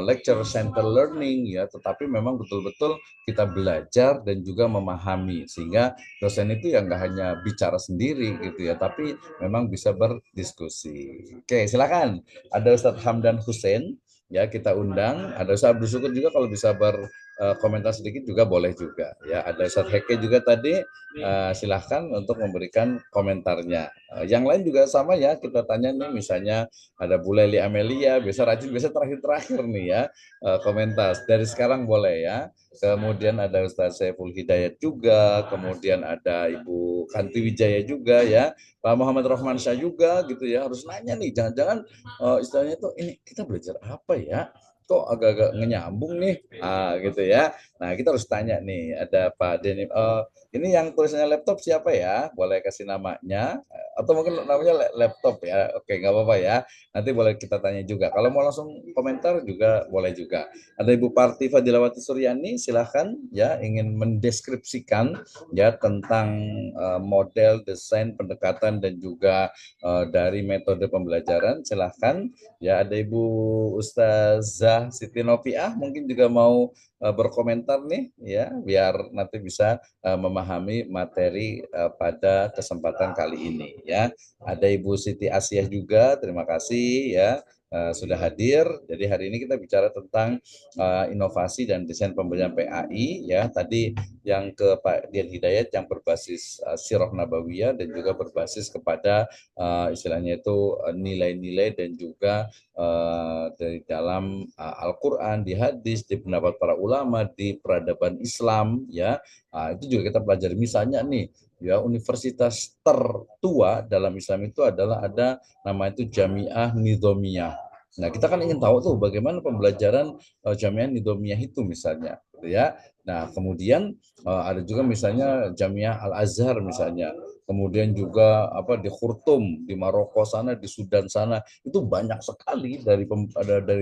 lecture center learning ya, tetapi memang betul-betul kita belajar dan juga memahami, sehingga dosen itu ya nggak hanya bicara sendiri gitu ya, tapi memang bisa berdiskusi. Oke, silakan. Ada Ustadz Hamdan Hussein ya, kita undang. Ada Ustadz Abdul Syukur juga, kalau bisa berkomentar sedikit juga boleh juga ya. Ada Ustadz Heke juga tadi, silahkan untuk memberikan komentarnya. Yang lain juga sama ya, kita tanya nih, misalnya ada Bu Leli Amelia, biasa rajin, biasa terakhir-terakhir nih ya, komentar. Dari sekarang boleh ya. Kemudian ada Ustaz Saiful Hidayat juga, kemudian ada Ibu Kanti Wijaya juga ya, Pak Muhammad Rohman Syah juga gitu ya. Harus nanya nih, jangan-jangan istilahnya tuh ini kita belajar apa ya? Kok agak-agak nyambung nih, gitu ya. Nah, kita harus tanya nih, ada Pak Denny, ini yang tulisannya laptop siapa ya? Boleh kasih namanya, atau mungkin namanya laptop ya. Oke, nggak apa-apa ya. Nanti boleh kita tanya juga. Kalau mau langsung komentar juga boleh juga. Ada Ibu Parti Fadilawati Suryani, silahkan ya, ingin mendeskripsikan ya tentang model, desain, pendekatan, dan juga dari metode pembelajaran. Silahkan ya. Ada Ibu Ustazah ada Siti Nopiah mungkin juga mau berkomentar nih ya, biar nanti bisa memahami materi pada kesempatan kali ini ya. Ada Ibu Siti Asiah juga, terima kasih ya sudah hadir. Jadi hari ini kita bicara tentang inovasi dan desain pembelajaran PAI ya. Tadi yang ke Pak Dian Hidayat yang berbasis Sirah Nabawiyah dan juga berbasis kepada istilahnya itu nilai-nilai dan juga dari dalam Al-Quran, di hadis, di pendapat para ulama, di peradaban Islam ya. Itu juga kita pelajari. Misalnya nih ya, universitas tertua dalam Islam itu adalah ada nama itu Jamiah Nizamiyah. Nah, kita kan ingin tahu tuh bagaimana pembelajaran Jamiah Nizamiyah itu misalnya, gitu ya. Nah, kemudian ada juga misalnya Jamiah Al-Azhar misalnya. Kemudian juga apa di Khartoum, di Maroko sana, di Sudan sana, itu banyak sekali dari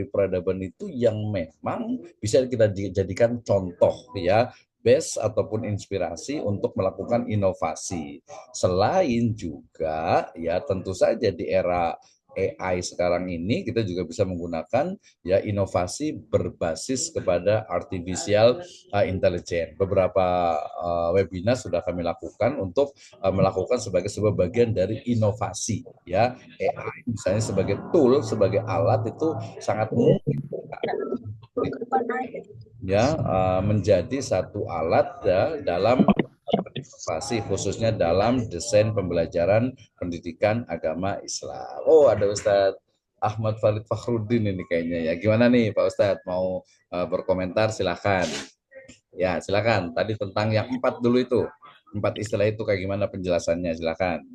peradaban itu yang memang bisa kita jadikan contoh ya, base ataupun inspirasi untuk melakukan inovasi. Selain juga ya tentu saja di era AI sekarang ini kita juga bisa menggunakan ya inovasi berbasis kepada artificial intelligence. Beberapa webinar sudah kami lakukan untuk melakukan sebagai sebuah bagian dari inovasi ya. AI misalnya sebagai tool, sebagai alat itu sangat mungkin ya menjadi satu alat ya dalam inovasi khususnya dalam desain pembelajaran pendidikan agama Islam. Oh, ada Ustadz Ahmad Farid Fakhruddin ini kayaknya ya. Gimana nih Pak Ustadz, mau berkomentar silahkan. Ya silakan. Tadi tentang yang 4 dulu itu. 4 istilah itu kayak gimana penjelasannya, silakan.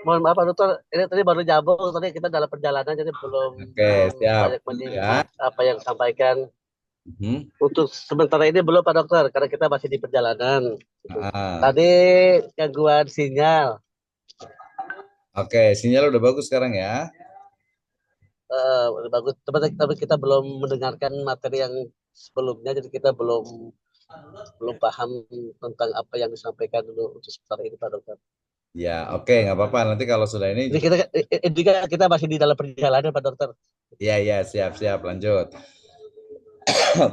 Mohon maaf Pak Dokter, ini tadi baru nyambung, tadi kita dalam perjalanan jadi belum Oke, siap. banyak menyimak apa yang disampaikan. Hmm. Untuk sementara ini belum Pak Dokter, karena kita masih di perjalanan. Tadi gangguan sinyal. Oke, sinyal udah bagus sekarang ya. Udah bagus, tapi kita belum mendengarkan materi yang sebelumnya, jadi kita belum paham tentang apa yang disampaikan dulu untuk sementara ini Pak Dokter. Ya, oke, nggak apa-apa. Nanti kalau sudah ini Kita masih di dalam perjalanan Pak Dokter. ya, siap, lanjut.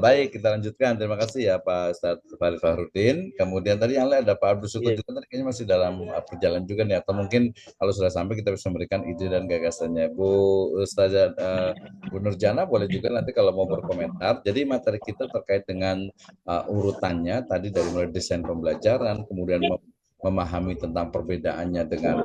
Baik, kita lanjutkan. Terima kasih ya Pak Ustadz Farid Fahrudin. Kemudian tadi yang lain ada Pak Abdul Syukur juga, tadi kayaknya masih dalam perjalanan juga nih. Atau mungkin kalau sudah sampai kita bisa memberikan ide dan gagasannya. Bu Ustazah Bu Nurjana boleh juga nanti kalau mau berkomentar. Jadi materi kita terkait dengan urutannya tadi dari mulai desain pembelajaran, kemudian memahami tentang perbedaannya dengan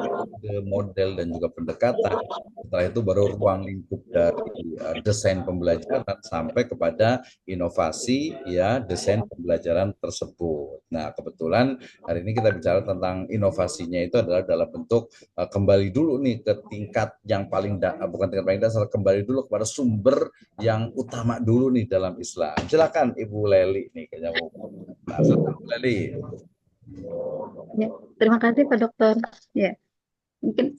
model dan juga pendekatan. Setelah itu baru ruang lingkup dari desain pembelajaran sampai kepada inovasi ya desain pembelajaran tersebut. Nah, kebetulan hari ini kita bicara tentang inovasinya itu adalah dalam bentuk kembali dulu nih ke tingkat yang paling bukan tingkat paling dasar, kembali dulu kepada sumber yang utama dulu nih dalam Islam. Silakan Ibu Leli nih kayaknya mau. Nah, silakan Leli. Ya, terima kasih Pak Dokter. Ya, mungkin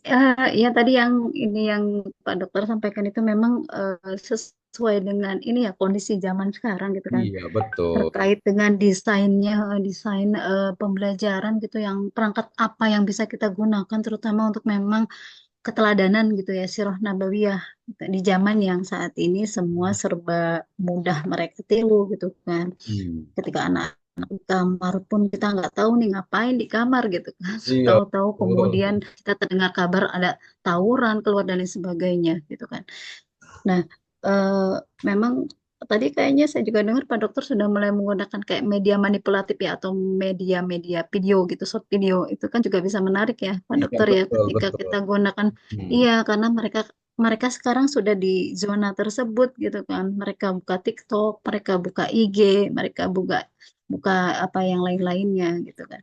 ya tadi yang ini yang Pak Dokter sampaikan itu memang sesuai dengan ini ya kondisi zaman sekarang gitu kan. Iya, betul. Terkait dengan desainnya, desain pembelajaran gitu yang perangkat apa yang bisa kita gunakan terutama untuk memang keteladanan gitu ya Sirah Nabawiyah di zaman yang saat ini semua serba mudah mereka tiru gitu kan. Ketika anak di kamar pun kita nggak tahu nih ngapain di kamar gitu kan. Tahu-tahu kemudian kita terdengar kabar ada tawuran keluar dan lain sebagainya gitu kan. Nah, memang tadi kayaknya saya juga dengar Pak Dokter sudah mulai menggunakan kayak media manipulatif ya atau media-media video gitu, short video itu kan juga bisa menarik ya Pak Dokter ya ketika kita gunakan iya karena mereka sekarang sudah di zona tersebut gitu kan. Mereka buka TikTok, mereka buka IG, mereka buka apa yang lain-lainnya gitu kan.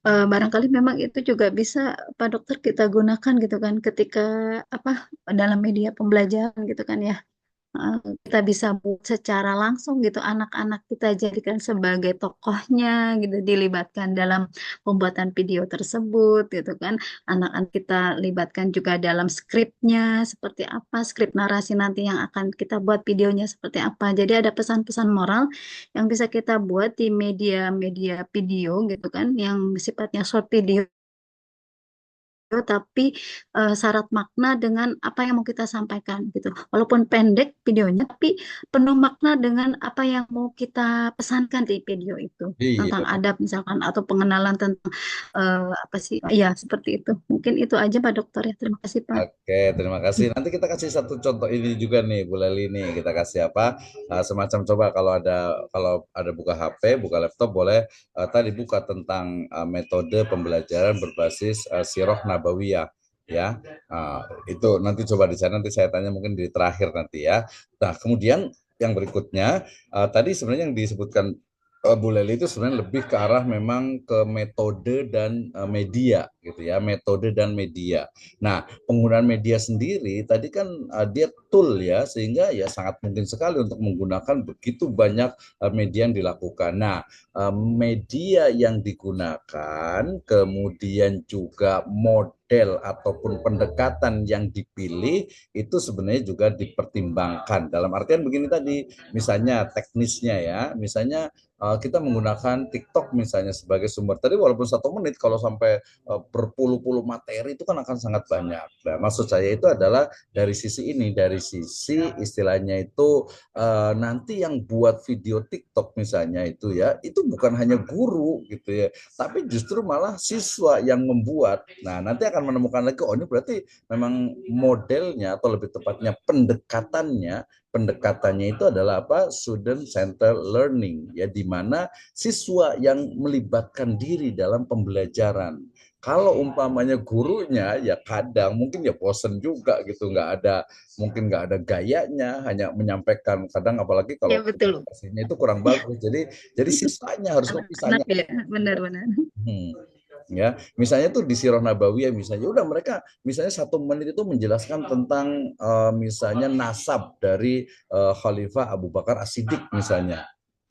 Nah, barangkali memang itu juga bisa Pak Dokter kita gunakan gitu kan ketika apa dalam media pembelajaran gitu kan ya. Kita bisa buat secara langsung gitu anak-anak kita jadikan sebagai tokohnya gitu dilibatkan dalam pembuatan video tersebut gitu kan anak-anak kita libatkan juga dalam skripnya seperti apa skrip narasi nanti yang akan kita buat videonya seperti apa jadi ada pesan-pesan moral yang bisa kita buat di media-media video gitu kan yang sifatnya short video tapi syarat makna dengan apa yang mau kita sampaikan gitu. Walaupun pendek videonya, tapi penuh makna dengan apa yang mau kita pesankan di video itu Iya, tentang benar. adab misalkan atau pengenalan tentang apa sih? Ya seperti itu. Mungkin itu aja Pak Dokter ya. Terima kasih Pak. Oke, terima kasih. Nanti kita kasih satu contoh ini juga nih, Bu Leli nih. Kita kasih apa? Semacam coba kalau ada buka HP, buka laptop boleh tadi buka tentang metode pembelajaran berbasis Sirah Nabawiyah ya. Itu nanti coba di sana nanti saya tanya mungkin di terakhir nanti ya. Nah, kemudian yang berikutnya tadi sebenarnya yang disebutkan Bu Leli itu sebenarnya lebih ke arah memang ke metode dan media gitu ya, metode dan media. Nah, penggunaan media sendiri tadi kan dia tool ya, sehingga ya sangat mungkin sekali untuk menggunakan begitu banyak media yang dilakukan. Nah, media yang digunakan kemudian juga model ataupun pendekatan yang dipilih itu sebenarnya juga dipertimbangkan. Dalam artian begini tadi, misalnya teknisnya ya, misalnya kita menggunakan TikTok misalnya sebagai sumber tadi walaupun 1 menit kalau sampai berpuluh-puluh materi itu kan akan sangat banyak. Nah, maksud saya itu adalah dari sisi ini, dari sisi istilahnya itu nanti yang buat video TikTok misalnya itu ya, itu bukan hanya guru gitu ya, tapi justru malah siswa yang membuat. Nah, nanti akan menemukan lagi, oh ini berarti memang modelnya atau lebih tepatnya pendekatannya itu adalah apa? Student center learning ya, di mana siswa yang melibatkan diri dalam pembelajaran. Kalau umpamanya gurunya ya kadang mungkin ya bosen juga gitu, nggak ada gayanya, hanya menyampaikan kadang apalagi Ya kalau betul. presentasinya itu kurang bagus. Jadi siswanya harus lebih Anak-anak ya, benar-benar. Hmm. Ya, misalnya tuh di Sirah Nabawiyah misalnya, udah mereka misalnya 1 menit itu menjelaskan tentang misalnya nasab dari Khalifah Abu Bakar As-Siddiq misalnya.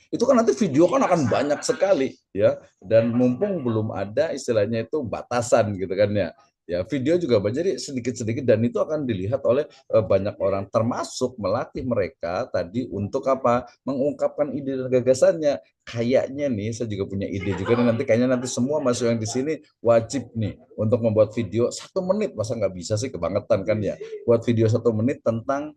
Itu kan nanti video kan akan banyak sekali ya, dan mumpung belum ada istilahnya itu batasan gitu kan ya. Ya, video juga banyak, jadi sedikit-sedikit dan itu akan dilihat oleh banyak orang termasuk melatih mereka tadi untuk apa? Mengungkapkan ide dan gagasannya. Kayaknya nih saya juga punya ide juga nih, nanti kayaknya nanti semua masuk yang di sini wajib nih untuk membuat video 1 menit, masa nggak bisa sih, kebangetan kan ya, buat video 1 menit tentang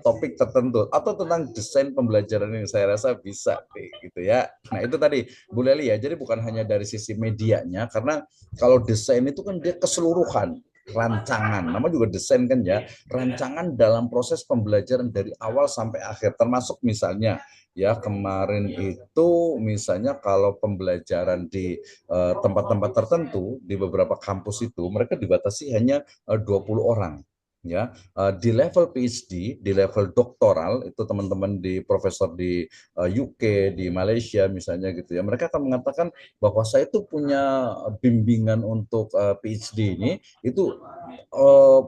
topik tertentu atau tentang desain pembelajaran ini, saya rasa bisa gitu ya. Nah itu tadi Bu Leli ya, jadi bukan hanya dari sisi medianya, karena kalau desain itu kan dia keseluruhan rancangan, nama juga desain kan ya, rancangan dalam proses pembelajaran dari awal sampai akhir, termasuk misalnya ya kemarin itu misalnya kalau pembelajaran di tempat-tempat tertentu di beberapa kampus itu mereka dibatasi hanya 20 orang ya. Di level PhD, di level doktoral itu teman-teman di profesor di UK, di Malaysia misalnya gitu ya, mereka akan mengatakan bahwa saya itu punya bimbingan untuk PhD ini itu eh,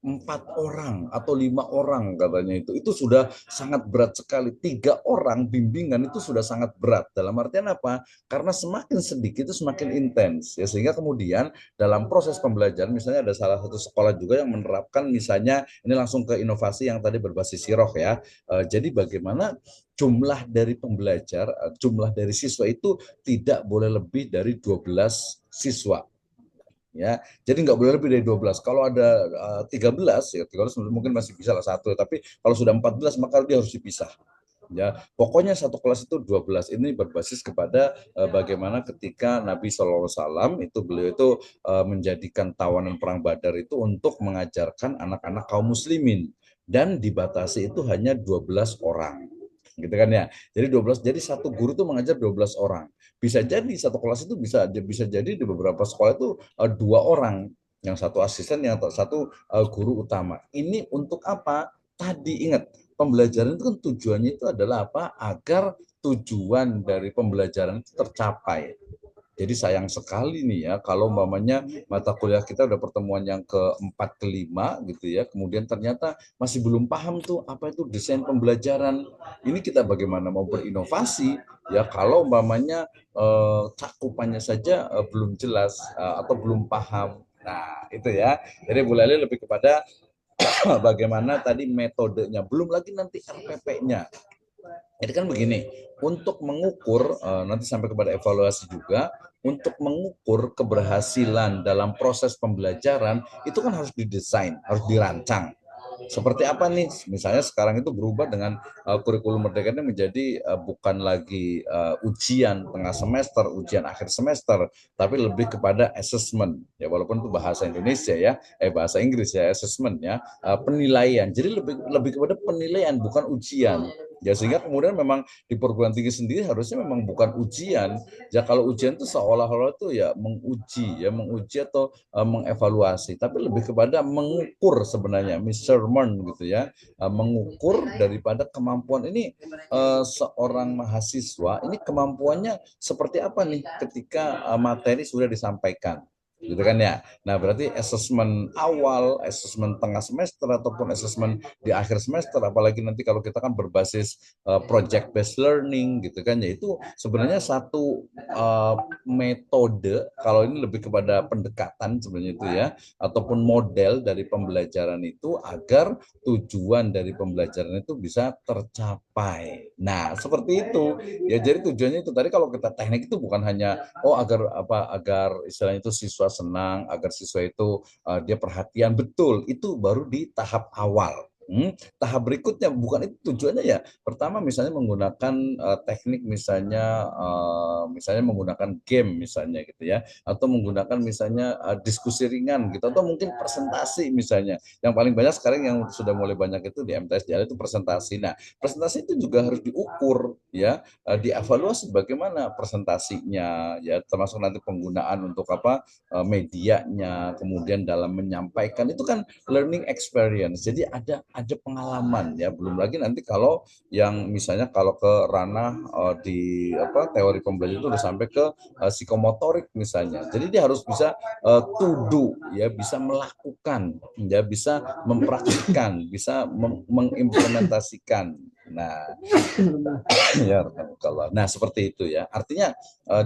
4 orang atau 5 orang katanya, itu sudah sangat berat sekali. 3 orang bimbingan itu sudah sangat berat. Dalam artian apa? Karena semakin sedikit itu semakin intens ya, sehingga kemudian dalam proses pembelajaran misalnya ada salah satu sekolah juga yang menerapkan misalnya ini langsung ke inovasi yang tadi berbasis siroh ya. Jadi bagaimana jumlah dari pembelajar, jumlah dari siswa itu tidak boleh lebih dari 12 siswa ya. Jadi nggak boleh lebih dari 12. Kalau ada 13 ya 13 mungkin masih bisa lah satu, tapi kalau sudah 14 maka dia harus dipisah. Ya, pokoknya satu kelas itu 12. Ini berbasis kepada bagaimana ketika Nabi SAW itu beliau itu menjadikan tawanan perang Badar itu untuk mengajarkan anak-anak kaum muslimin dan dibatasi itu hanya 12 orang. Gitu kan ya. Jadi 12, jadi satu guru itu mengajar 12 orang. Bisa jadi satu kelas itu bisa jadi di beberapa sekolah itu 2 orang, yang satu asisten, yang satu guru utama. Ini untuk apa? Tadi ingat, pembelajaran itu kan tujuannya itu adalah apa? Agar tujuan dari pembelajaran itu tercapai. Jadi sayang sekali nih ya kalau umpamanya mata kuliah kita udah pertemuan yang keempat kelima gitu ya, kemudian ternyata masih belum paham tuh apa itu desain pembelajaran. Ini kita bagaimana mau berinovasi ya kalau umpamanya cakupannya saja belum jelas atau belum paham. Nah itu ya. Jadi Bu Lali lebih kepada bagaimana tadi metodenya, belum lagi nanti RPP-nya. Jadi kan begini, untuk mengukur nanti sampai kepada evaluasi juga, untuk mengukur keberhasilan dalam proses pembelajaran itu kan harus didesain, harus dirancang. Seperti apa nih? Misalnya sekarang itu berubah dengan kurikulum Merdeka ini menjadi bukan lagi ujian tengah semester, ujian akhir semester, tapi lebih kepada assessment. Ya walaupun itu bahasa Indonesia ya, bahasa Inggris ya, assessment ya, penilaian. Jadi lebih kepada penilaian bukan ujian. Ya sehingga kemudian memang di perguruan tinggi sendiri harusnya memang bukan ujian. Ya kalau ujian itu seolah-olah itu ya menguji atau mengevaluasi, tapi lebih kepada mengukur sebenarnya, measurement gitu ya, mengukur daripada kemampuan ini seorang mahasiswa ini kemampuannya seperti apa nih ketika materi sudah disampaikan. Gitu kan ya. Nah, berarti asesmen awal, asesmen tengah semester ataupun asesmen di akhir semester, apalagi nanti kalau kita kan berbasis project based learning gitu kan ya, itu sebenarnya satu metode, kalau ini lebih kepada pendekatan sebenarnya itu ya, ataupun model dari pembelajaran itu agar tujuan dari pembelajaran itu bisa tercapai. Nah, seperti itu. Ya, jadi tujuannya itu tadi kalau kita teknik itu bukan hanya agar istilahnya itu siswa senang, agar siswa itu dia perhatian, betul. Itu baru di tahap awal. Tahap berikutnya bukan itu tujuannya ya. Pertama misalnya menggunakan teknik misalnya menggunakan game misalnya gitu ya, atau menggunakan misalnya diskusi ringan gitu, atau mungkin presentasi misalnya. Yang paling banyak sekarang yang sudah mulai banyak itu di MTSJL itu presentasi. Nah, presentasi itu juga harus diukur ya, dievaluasi bagaimana presentasinya ya, termasuk nanti penggunaan untuk medianya, kemudian dalam menyampaikan itu kan learning experience. Jadi ada pengalaman ya, belum lagi nanti kalau yang misalnya kalau ke ranah di teori pembelajaran itu udah sampai ke psikomotorik misalnya. Jadi dia harus bisa to do ya, bisa melakukan ya, bisa mempraktikkan, bisa mengimplementasikan. Nah, ya, kalau nah seperti itu ya. Artinya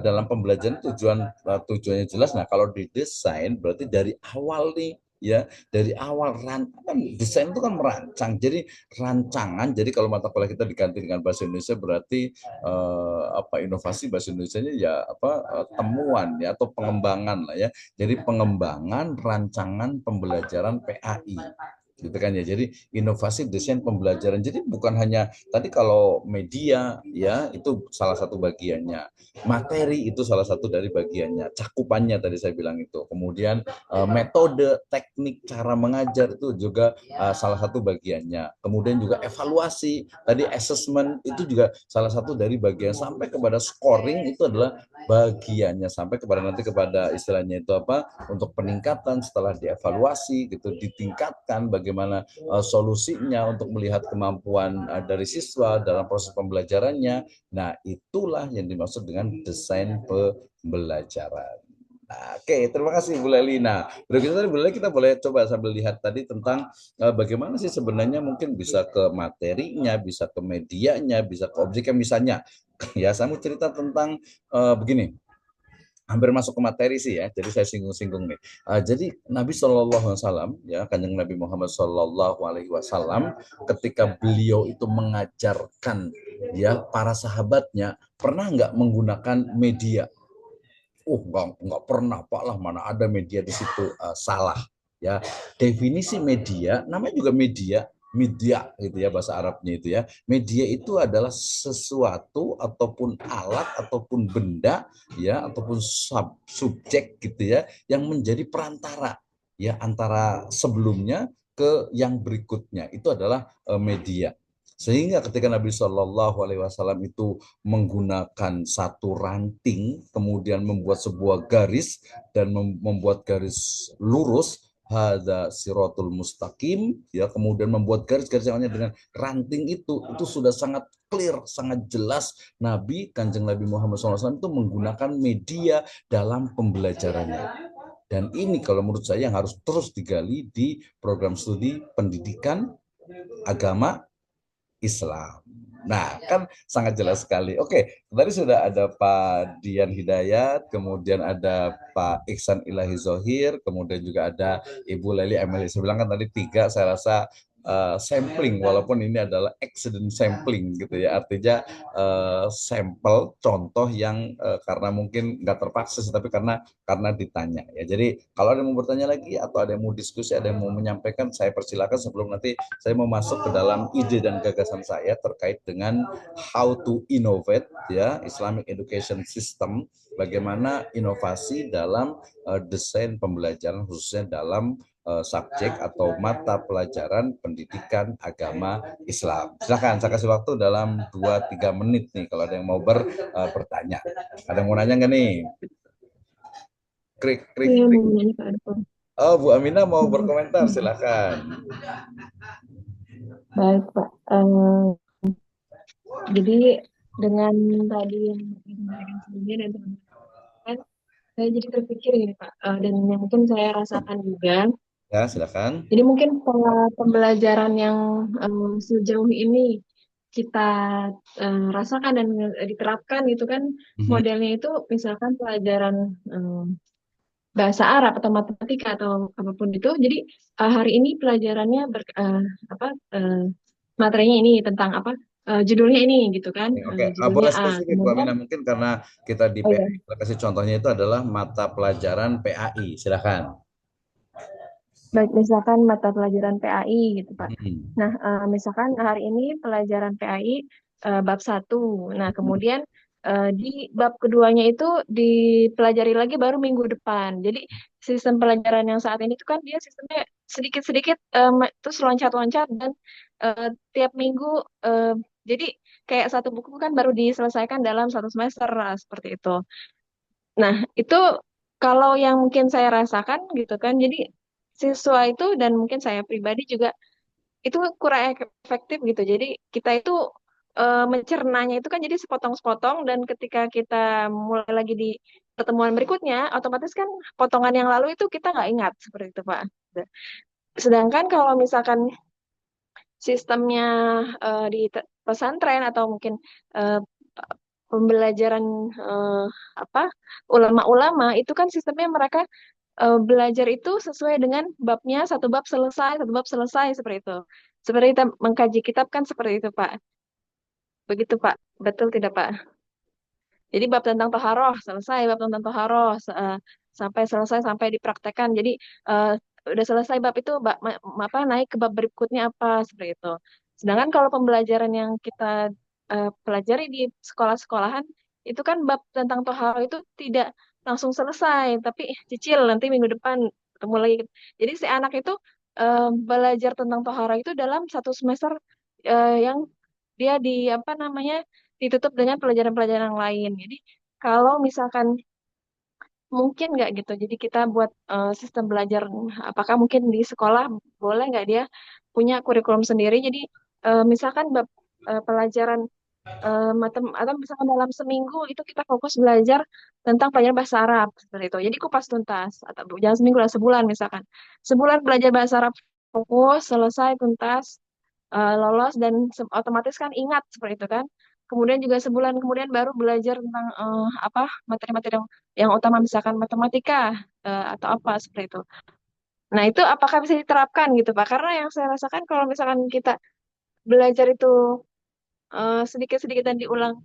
dalam pembelajaran tujuannya jelas. Nah, kalau didesain berarti dari awal nih ya, dari awal kan desain itu kan merancang. Jadi rancangan. Jadi kalau mata kuliah kita diganti dengan bahasa Indonesia berarti inovasi bahasa Indonesianya ya temuan ya, atau pengembangan lah ya. Jadi pengembangan rancangan pembelajaran PAI gitu kan ya. Jadi inovasi desain pembelajaran. Jadi bukan hanya tadi kalau media ya itu salah satu bagiannya, materi itu salah satu dari bagiannya, cakupannya tadi saya bilang itu, kemudian metode, teknik, cara mengajar itu juga salah satu bagiannya, kemudian juga evaluasi tadi, assessment itu juga salah satu dari bagian, sampai kepada scoring itu adalah bagiannya, sampai kepada nanti kepada istilahnya itu untuk peningkatan setelah dievaluasi gitu, ditingkatkan bagaimana solusinya untuk melihat kemampuan dari siswa dalam proses pembelajarannya. Nah, itulah yang dimaksud dengan desain pembelajaran. Nah, oke, terima kasih Bu Leli. Nah, berikutnya Bu Leli kita boleh coba sambil lihat tadi tentang bagaimana sih sebenarnya mungkin bisa ke materinya, bisa ke medianya, bisa ke objeknya misalnya. Ya, saya mau cerita tentang begini. Hampir masuk ke materi sih ya, jadi saya singgung-singgung nih. Jadi Nabi SAW ya, kanjeng Nabi Muhammad SAW, ketika beliau itu mengajarkan ya para sahabatnya, pernah nggak menggunakan media? Nggak pernah Pak lah, mana ada media di situ. Salah ya. Definisi media, namanya juga media gitu ya bahasa Arabnya itu ya. Media itu adalah sesuatu ataupun alat ataupun benda ya, ataupun subjek gitu ya, yang menjadi perantara ya antara sebelumnya ke yang berikutnya. Itu adalah media. Sehingga ketika Nabi Shallallahu Alaihi Wasallam itu menggunakan satu ranting, kemudian membuat sebuah garis dan membuat garis lurus, hadza siratul mustaqim, ya, kemudian membuat garis-garis yang hanya dengan ranting itu sudah sangat clear, sangat jelas. Kanjeng Nabi Muhammad SAW itu menggunakan media dalam pembelajarannya. Dan ini kalau menurut saya yang harus terus digali di program studi pendidikan agama Islam. Nah, kan sangat jelas sekali. Oke, tadi sudah ada Pak Dian Hidayat, kemudian ada Pak Iksan Ilahi Zohir, kemudian juga ada Ibu Leli Emily. Saya bilang kan tadi 3, saya rasa sampling, walaupun ini adalah accident sampling gitu ya, artinya sampel contoh yang karena mungkin nggak terpaksa sih, tapi karena ditanya ya. Jadi kalau ada yang mau bertanya lagi atau ada yang mau diskusi, ada yang mau menyampaikan, saya persilakan sebelum nanti saya mau masuk ke dalam ide dan gagasan saya terkait dengan how to innovate ya Islamic education system, bagaimana inovasi dalam desain pembelajaran khususnya dalam subjek atau mata pelajaran pendidikan agama Islam. Silakan, saya kasih waktu dalam 2-3 menit nih kalau ada yang mau bertanya. Ada yang mau nanya nggak nih? Krik, krik, Iya, krik. mau nanya Pak Arifin. Oh, Bu Aminah mau berkomentar, silakan. Baik, Pak. Jadi dengan tadi yang disampaikan sebelumnya dan teman-teman, saya jadi terpikir ini Pak, dan yang mungkin saya rasakan juga. Ya, silakan. Jadi mungkin pola pembelajaran yang sejauh ini kita rasakan dan diterapkan itu kan modelnya itu misalkan pelajaran bahasa Arab atau matematika atau apapun itu. Jadi hari ini pelajarannya materinya ini tentang apa? Judulnya ini gitu kan? Oke, Judulnya boleh A. spesifik Bu Kemudian Aminah, mungkin karena kita di PAI, kita kasih contohnya itu adalah mata pelajaran PAI, silakan. baik misalkan mata pelajaran PAI gitu Pak. Nah, misalkan hari ini pelajaran PAI bab 1. Nah, kemudian di bab keduanya itu dipelajari lagi baru minggu depan. Jadi sistem pelajaran yang saat ini itu kan dia sistemnya sedikit-sedikit terus loncat-loncat dan tiap minggu jadi kayak satu buku kan baru diselesaikan dalam satu semester seperti itu. Nah, itu kalau yang mungkin saya rasakan gitu kan, jadi siswa itu dan mungkin saya pribadi juga itu kurang efektif gitu. Jadi kita itu mencernanya itu kan jadi sepotong-sepotong dan ketika kita mulai lagi di pertemuan berikutnya, otomatis kan potongan yang lalu itu kita nggak ingat seperti itu Pak. Sedangkan kalau misalkan sistemnya di pesantren atau mungkin eh, pembelajaran apa ulama-ulama itu kan sistemnya mereka belajar itu sesuai dengan babnya, satu bab selesai seperti itu. Seperti kita mengkaji kitab kan seperti itu, Pak. Begitu, Pak. Betul tidak, Pak? Jadi bab tentang toharoh selesai, bab tentang toharoh sampai selesai sampai dipraktekkan. Jadi eh, udah selesai bab itu, apa naik ke bab berikutnya apa seperti itu. Sedangkan kalau pembelajaran yang kita pelajari di sekolah-sekolahan itu kan bab tentang toharoh itu tidak langsung selesai, tapi cicil nanti minggu depan ketemu lagi. Jadi si anak itu belajar tentang toharoh itu dalam satu semester yang dia di apa namanya ditutup dengan pelajaran-pelajaran yang lain. Jadi kalau misalkan mungkin nggak gitu, jadi kita buat sistem belajar, apakah mungkin di sekolah boleh nggak dia punya kurikulum sendiri? Jadi misalkan bab pelajaran atau misalkan dalam seminggu itu kita fokus belajar tentang pelajaran bahasa Arab seperti itu. Jadi kupas tuntas atau jangan seminggu lah sebulan misalkan. Sebulan belajar bahasa Arab fokus selesai tuntas lolos dan otomatis kan ingat seperti itu kan. Kemudian juga sebulan kemudian baru belajar tentang apa materi-materi yang utama misalkan matematika atau apa seperti itu. Nah itu apakah bisa diterapkan gitu Pak? Karena yang saya rasakan kalau misalkan kita belajar itu sedikit-sedikit dan diulang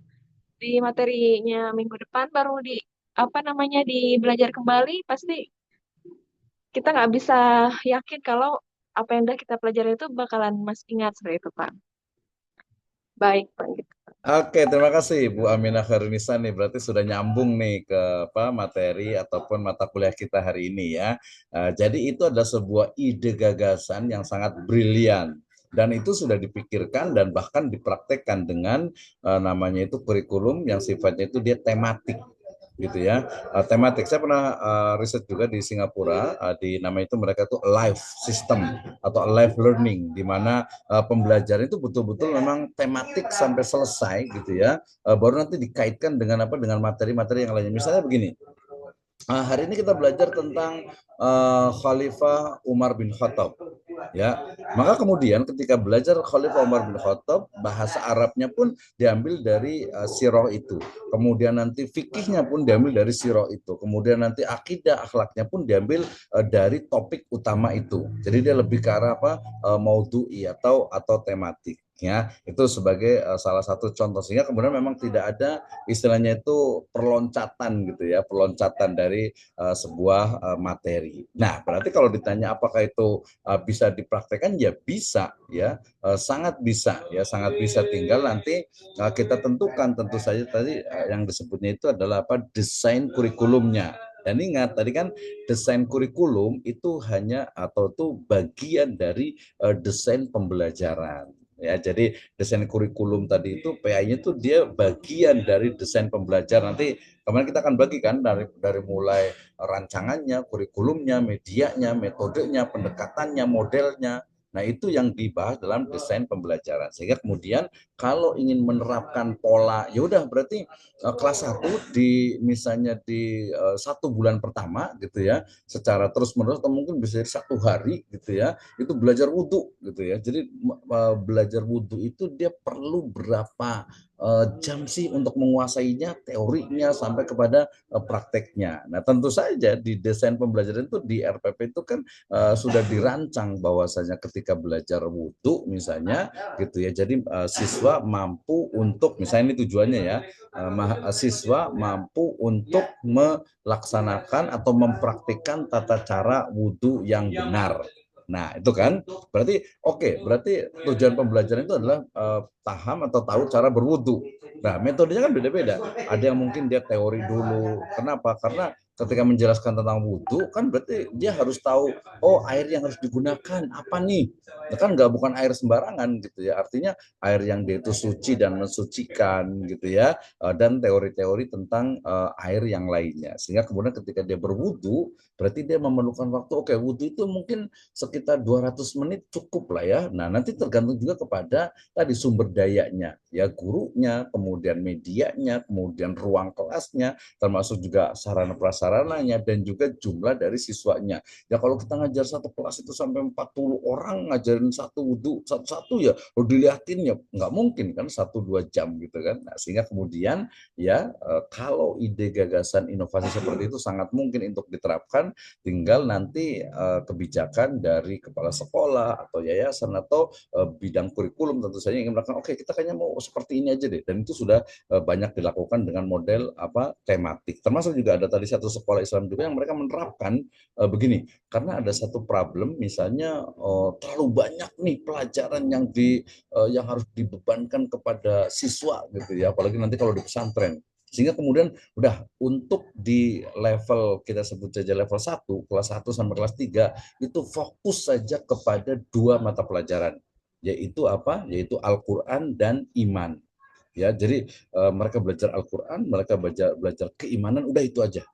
di materinya minggu depan baru di apa namanya di belajar kembali pasti kita nggak bisa yakin kalau apa yang udah kita pelajari itu bakalan masih ingat seperti itu Pak. Baik Pak. Gitu. Oke, terima kasih Bu Aminah Khairunisa nih. Berarti sudah nyambung nih ke apa materi ataupun mata kuliah kita hari ini ya. Jadi itu adalah sebuah ide gagasan yang sangat brilian. Dan itu sudah dipikirkan dan bahkan dipraktekkan dengan namanya itu kurikulum yang sifatnya itu dia tematik gitu ya. Tematik saya pernah riset juga di Singapura, di nama itu mereka tuh life system atau life learning, di mana pembelajaran itu betul-betul memang tematik sampai selesai gitu ya, baru nanti dikaitkan dengan apa, dengan materi-materi yang lainnya. Misalnya begini, hari ini kita belajar tentang Khalifah Umar bin Khattab Ya, maka kemudian ketika belajar Khalifah Umar bin Khattab, bahasa Arabnya pun diambil dari sirah itu. Kemudian nanti fikihnya pun diambil dari sirah itu. Kemudian nanti akidah, akhlaknya pun diambil dari topik utama itu. Jadi dia lebih ke arah apa? Maudhu'i atau tematik. Ya, itu sebagai salah satu contoh, sehingga kemudian memang tidak ada istilahnya itu perloncatan gitu ya, perloncatan dari sebuah materi. Nah, berarti kalau ditanya apakah itu bisa dipraktekkan, ya bisa, ya sangat bisa, ya sangat bisa. Tinggal nanti kita tentukan, tentu saja tadi yang disebutnya itu adalah apa, desain kurikulumnya. Dan ingat tadi kan desain kurikulum itu hanya atau itu bagian dari desain pembelajaran. Ya, jadi desain kurikulum tadi itu PI-nya itu dia bagian dari desain pembelajaran. Nanti kemarin kita akan bagikan dari mulai rancangannya, kurikulumnya, medianya, metodenya, pendekatannya, modelnya. Nah, itu yang dibahas dalam desain pembelajaran. Sehingga kemudian kalau ingin menerapkan pola, ya udah berarti kelas 1 di misalnya di 1 bulan pertama gitu ya, secara terus-menerus atau mungkin bisa 1 hari gitu ya, itu belajar wudhu gitu ya. Jadi belajar wudhu itu dia perlu berapa jam sih untuk menguasainya, teorinya sampai kepada prakteknya. Nah, tentu saja di desain pembelajaran itu di RPP itu kan sudah dirancang bahwasanya ketika belajar wudhu misalnya gitu ya, jadi siswa mampu untuk, misalnya ini tujuannya ya, siswa mampu untuk melaksanakan atau mempraktikkan tata cara wudhu yang benar. Nah, itu kan berarti berarti tujuan pembelajaran itu adalah paham atau tahu cara berwudu. Nah, metodenya kan beda-beda. Ada yang mungkin dia teori dulu. Kenapa? Karena ketika menjelaskan tentang wudhu kan berarti dia harus tahu, oh air yang harus digunakan apa nih. Nah, kan bukan air sembarangan gitu ya. Artinya air yang dia itu suci dan mensucikan gitu ya. Dan teori-teori tentang air yang lainnya. Sehingga kemudian ketika dia berwudhu, berarti dia memerlukan waktu. Oke, wudhu itu mungkin sekitar 200 menit cukup lah ya. Nah, nanti tergantung juga kepada tadi sumber dayanya, ya gurunya, kemudian medianya, kemudian ruang kelasnya, termasuk juga sarana prasarananya dan juga jumlah dari siswanya. Ya kalau kita ngajar satu kelas itu sampai 40 orang ngajarin satu wudhu satu-satu, ya lo dilihatin ya nggak mungkin kan 1-2 jam gitu kan. Nah, sehingga kemudian ya kalau ide gagasan inovasi seperti itu sangat mungkin untuk diterapkan, tinggal nanti kebijakan dari kepala sekolah atau yayasan atau bidang kurikulum tentu saja ingin melakukan, oke kita kayaknya mau seperti ini aja deh, dan itu sudah banyak dilakukan dengan model tematik. Termasuk juga ada tadi satu sekolah Islam juga yang mereka menerapkan begini, karena ada satu problem misalnya terlalu banyak nih pelajaran yang harus dibebankan kepada siswa gitu ya, apalagi nanti kalau di pesantren. Sehingga kemudian udah untuk di level kita sebut saja level 1, kelas 1 sampai kelas 3 itu fokus saja kepada 2 mata pelajaran, yaitu apa? Yaitu Al-Qur'an dan iman. Ya, jadi mereka belajar Al-Qur'an, mereka belajar keimanan, udah itu aja.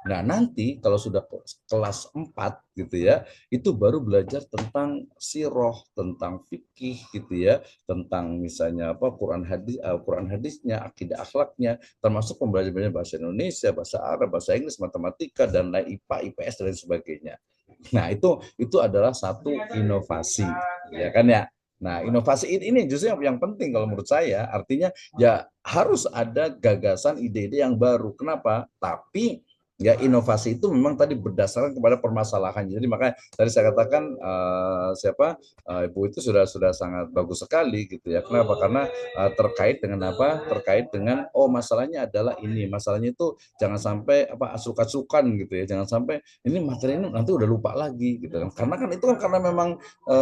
Nah, nanti kalau sudah kelas 4 gitu ya, itu baru belajar tentang sirah, tentang fikih gitu ya, tentang misalnya apa Quran hadisnya, akidah akhlaknya, termasuk pembelajaran bahasa Indonesia, bahasa Arab, bahasa Inggris, matematika dan lain, IPA, IPS dan sebagainya. Nah, itu adalah satu inovasi, ya kan ya. Nah, inovasi ini justru yang penting kalau menurut saya, artinya ya harus ada gagasan ide-ide yang baru. Kenapa? Tapi ya inovasi itu memang tadi berdasarkan kepada permasalahan. Jadi makanya tadi saya katakan Ibu itu sudah sangat bagus sekali gitu ya. Kenapa? Karena terkait dengan apa? Terkait dengan masalahnya adalah ini. Masalahnya itu jangan sampai asuk-asukan gitu ya. Jangan sampai ini materi ini nanti udah lupa lagi gitu kan. Karena kan itu kan karena memang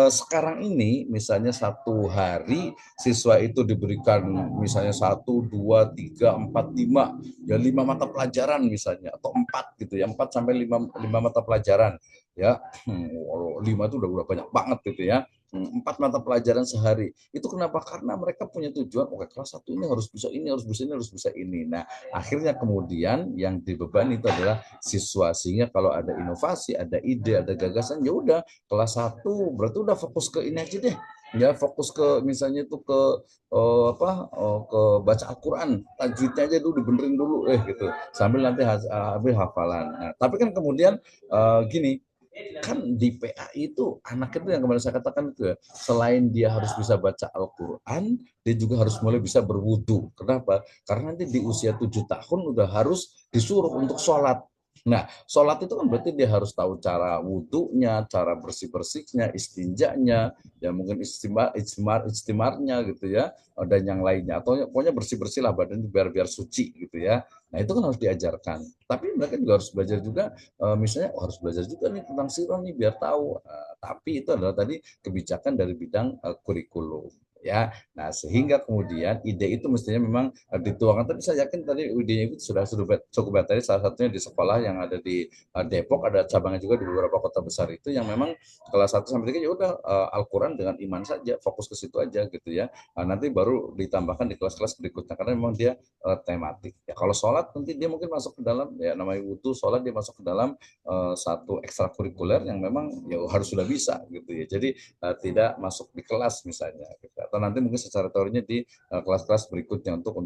sekarang ini misalnya 1 hari siswa itu diberikan misalnya 1, 2, 3, 4, 5 ya 5 mata pelajaran misalnya, atau 4 gitu ya, 4 sampai 5 mata pelajaran ya. 5 itu udah banyak banget gitu ya. 4 mata pelajaran sehari. Itu kenapa? Karena mereka punya tujuan, oke kelas 1 ini harus bisa ini, harus bisa ini, harus bisa ini. Nah, akhirnya kemudian yang dibebani itu adalah siswa. Sehingga kalau ada inovasi, ada ide, ada gagasan, ya udah kelas 1 berarti udah fokus ke ini aja deh. Ya fokus ke misalnya itu ke ke baca Al-Quran, tajwidnya aja dulu dibenerin dulu gitu, sambil nanti hafalan. Nah, tapi kan kemudian gini, kan di PAI itu anak itu yang kemarin saya katakan itu ya, selain dia harus bisa baca Al-Quran, dia juga harus mulai bisa berwudu. Kenapa? Karena nanti di usia 7 tahun udah harus disuruh untuk sholat. Nah, sholat itu kan berarti dia harus tahu cara wudhunya, cara bersih-bersihnya, istinjanya, ya mungkin istimarnya gitu ya, dan yang lainnya. Atau pokoknya bersih-bersih lah badan biar suci gitu ya. Nah, itu kan harus diajarkan. Tapi mereka juga harus belajar juga, misalnya harus belajar juga nih tentang sirah nih biar tahu. Tapi itu adalah tadi kebijakan dari bidang kurikulum. Ya, nah sehingga kemudian ide itu mestinya memang dituangkan. Tapi saya yakin tadi idenya itu sudah cukup baik. Tadi salah satunya di sekolah yang ada di Depok, ada cabangnya juga di beberapa kota besar itu yang memang kelas 1 sampai 3 ya udah Al-Quran dengan iman saja, fokus ke situ aja gitu ya. Nanti baru ditambahkan di kelas-kelas berikutnya karena memang dia tematik. Ya kalau sholat nanti dia mungkin masuk ke dalam ya namanya wudhu, sholat dia masuk ke dalam satu ekstrakurikuler yang memang ya harus sudah bisa gitu ya. Jadi tidak masuk di kelas misalnya gitu. Atau nanti mungkin secara teorinya di kelas-kelas berikutnya untuk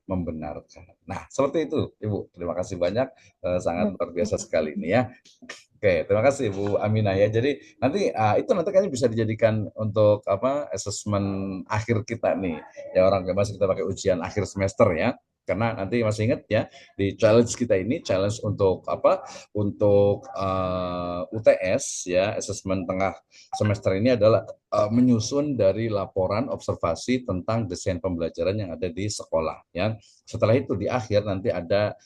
membenarkan. Nah, seperti itu Ibu. Terima kasih banyak, sangat luar biasa sekali ini ya. Oke, terima kasih Bu Aminah ya. Jadi nanti itu nanti kayaknya bisa dijadikan untuk asesmen akhir kita nih. Ya orang masih kita pakai ujian akhir semester ya. Karena nanti masih ingat ya di challenge kita ini challenge untuk untuk UTS ya asesmen tengah semester ini adalah menyusun dari laporan observasi tentang desain pembelajaran yang ada di sekolah ya. Setelah itu di akhir nanti ada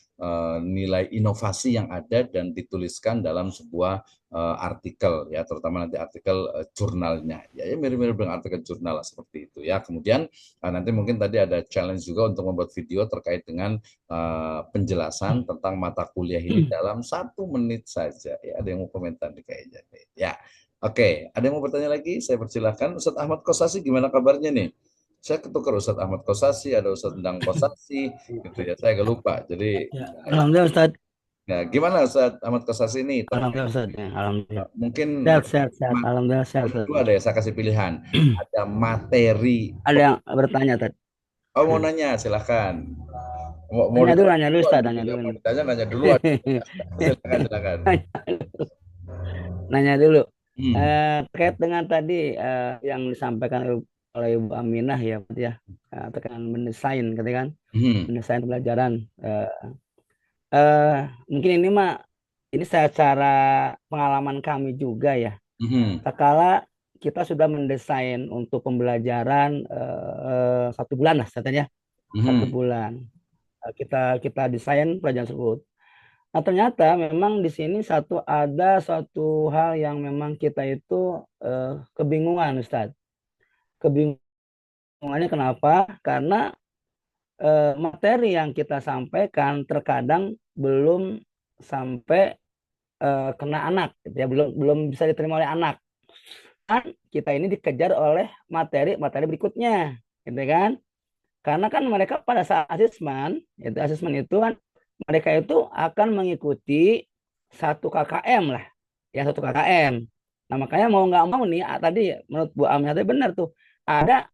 nilai inovasi yang ada dan dituliskan dalam sebuah artikel ya, terutama nanti artikel jurnalnya ya, mirip-mirip dengan artikel jurnal seperti itu ya. Kemudian nanti mungkin tadi ada challenge juga untuk membuat video terkait dengan penjelasan tentang mata kuliah ini dalam 1 menit saja ya. Ada yang mau komentar nih kayaknya ya. Oke, ada yang mau bertanya lagi? Saya persilahkan. Ustadz Ahmad Kosasi gimana kabarnya nih? Saya ketukar Ustadz Ahmad Kosasi, ada Ustadz Endang Kosasi, gitu ya. Saya agak lupa. Jadi, ya, alhamdulillah Ustadz. Ya, gimana Ustadz Ahmad Kosasi ini? Alhamdulillah Ustadz. Ya, alhamdulillah. Mungkin Sehat. Alhamdulillah sehat. Dua ada ya, saya kasih pilihan. Ada materi. Ada yang bertanya tadi. Oh, mau nanya, silahkan. Nanya dulu Ustadz. Nanya dulu. Silakan. Nanya dulu. Terkait dengan tadi yang disampaikan oleh Ibu Aminah ya, terkait mendesain, kan, mendesain pembelajaran. Mungkin ini secara pengalaman kami juga ya. Tak kala kita sudah mendesain untuk pembelajaran 1 bulan lah katanya, 1 bulan kita desain pelajaran tersebut. Nah ternyata memang di sini ada suatu hal yang memang kita itu kebingungan Ustadz. Kebingungannya kenapa? Karena materi yang kita sampaikan terkadang belum sampai kena anak, gitu ya, belum bisa diterima oleh anak. Kan kita ini dikejar oleh materi berikutnya, gitu kan? Karena kan mereka pada saat asesmen itu kan mereka itu akan mengikuti 1 KKM lah, ya 1 KKM. Nah makanya mau nggak mau nih tadi menurut Bu Aminah tadi benar tuh, ada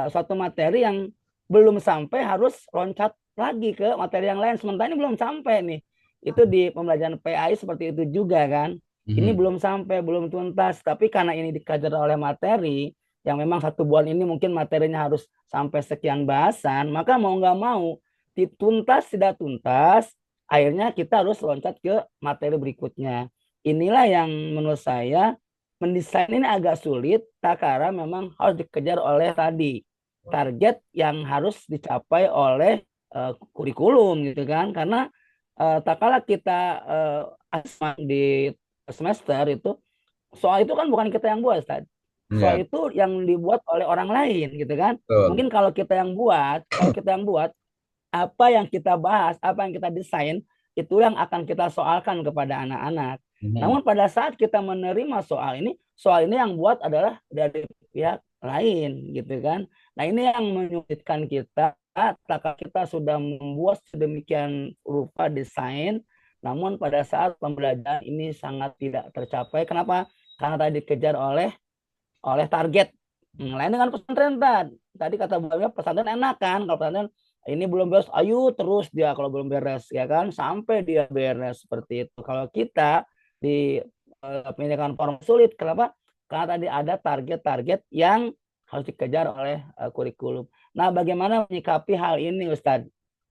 suatu materi yang belum sampai harus loncat lagi ke materi yang lain. Sementara ini belum sampai nih. Itu di pembelajaran PAI seperti itu juga kan. Ini belum sampai, belum tuntas. Tapi karena ini dikejar oleh materi yang memang 1 bulan ini mungkin materinya harus sampai sekian bahasan, maka mau nggak mau dituntas tidak tuntas, akhirnya kita harus loncat ke materi berikutnya. Inilah yang menurut saya mendesain ini agak sulit, karena memang harus dikejar oleh tadi target yang harus dicapai oleh kurikulum gitu kan. Karena tak kala kita di semester itu, soal itu kan bukan kita yang buat, Ustaz. Soal itu yang dibuat oleh orang lain gitu kan. Mungkin kalau kita yang buat apa yang kita bahas, apa yang kita desain, itu yang akan kita soalkan kepada anak-anak. Namun pada saat kita menerima soal ini yang buat adalah dari pihak lain gitu kan. Nah ini yang menyulitkan kita, kita sudah membuat sedemikian rupa desain, namun pada saat pembelajaran ini sangat tidak tercapai. Kenapa? Karena tadi dikejar oleh target. Lain dengan pesantren tadi kata Bu Aminah, pesantren enak kan, kalau pesantren ini belum beres, ayo terus dia kalau belum beres ya kan, sampai dia beres seperti itu. Kalau kita di pendidikan formal sulit. Kenapa? Karena tadi ada target-target yang harus dikejar oleh kurikulum. Nah, bagaimana menyikapi hal ini, Ustadz?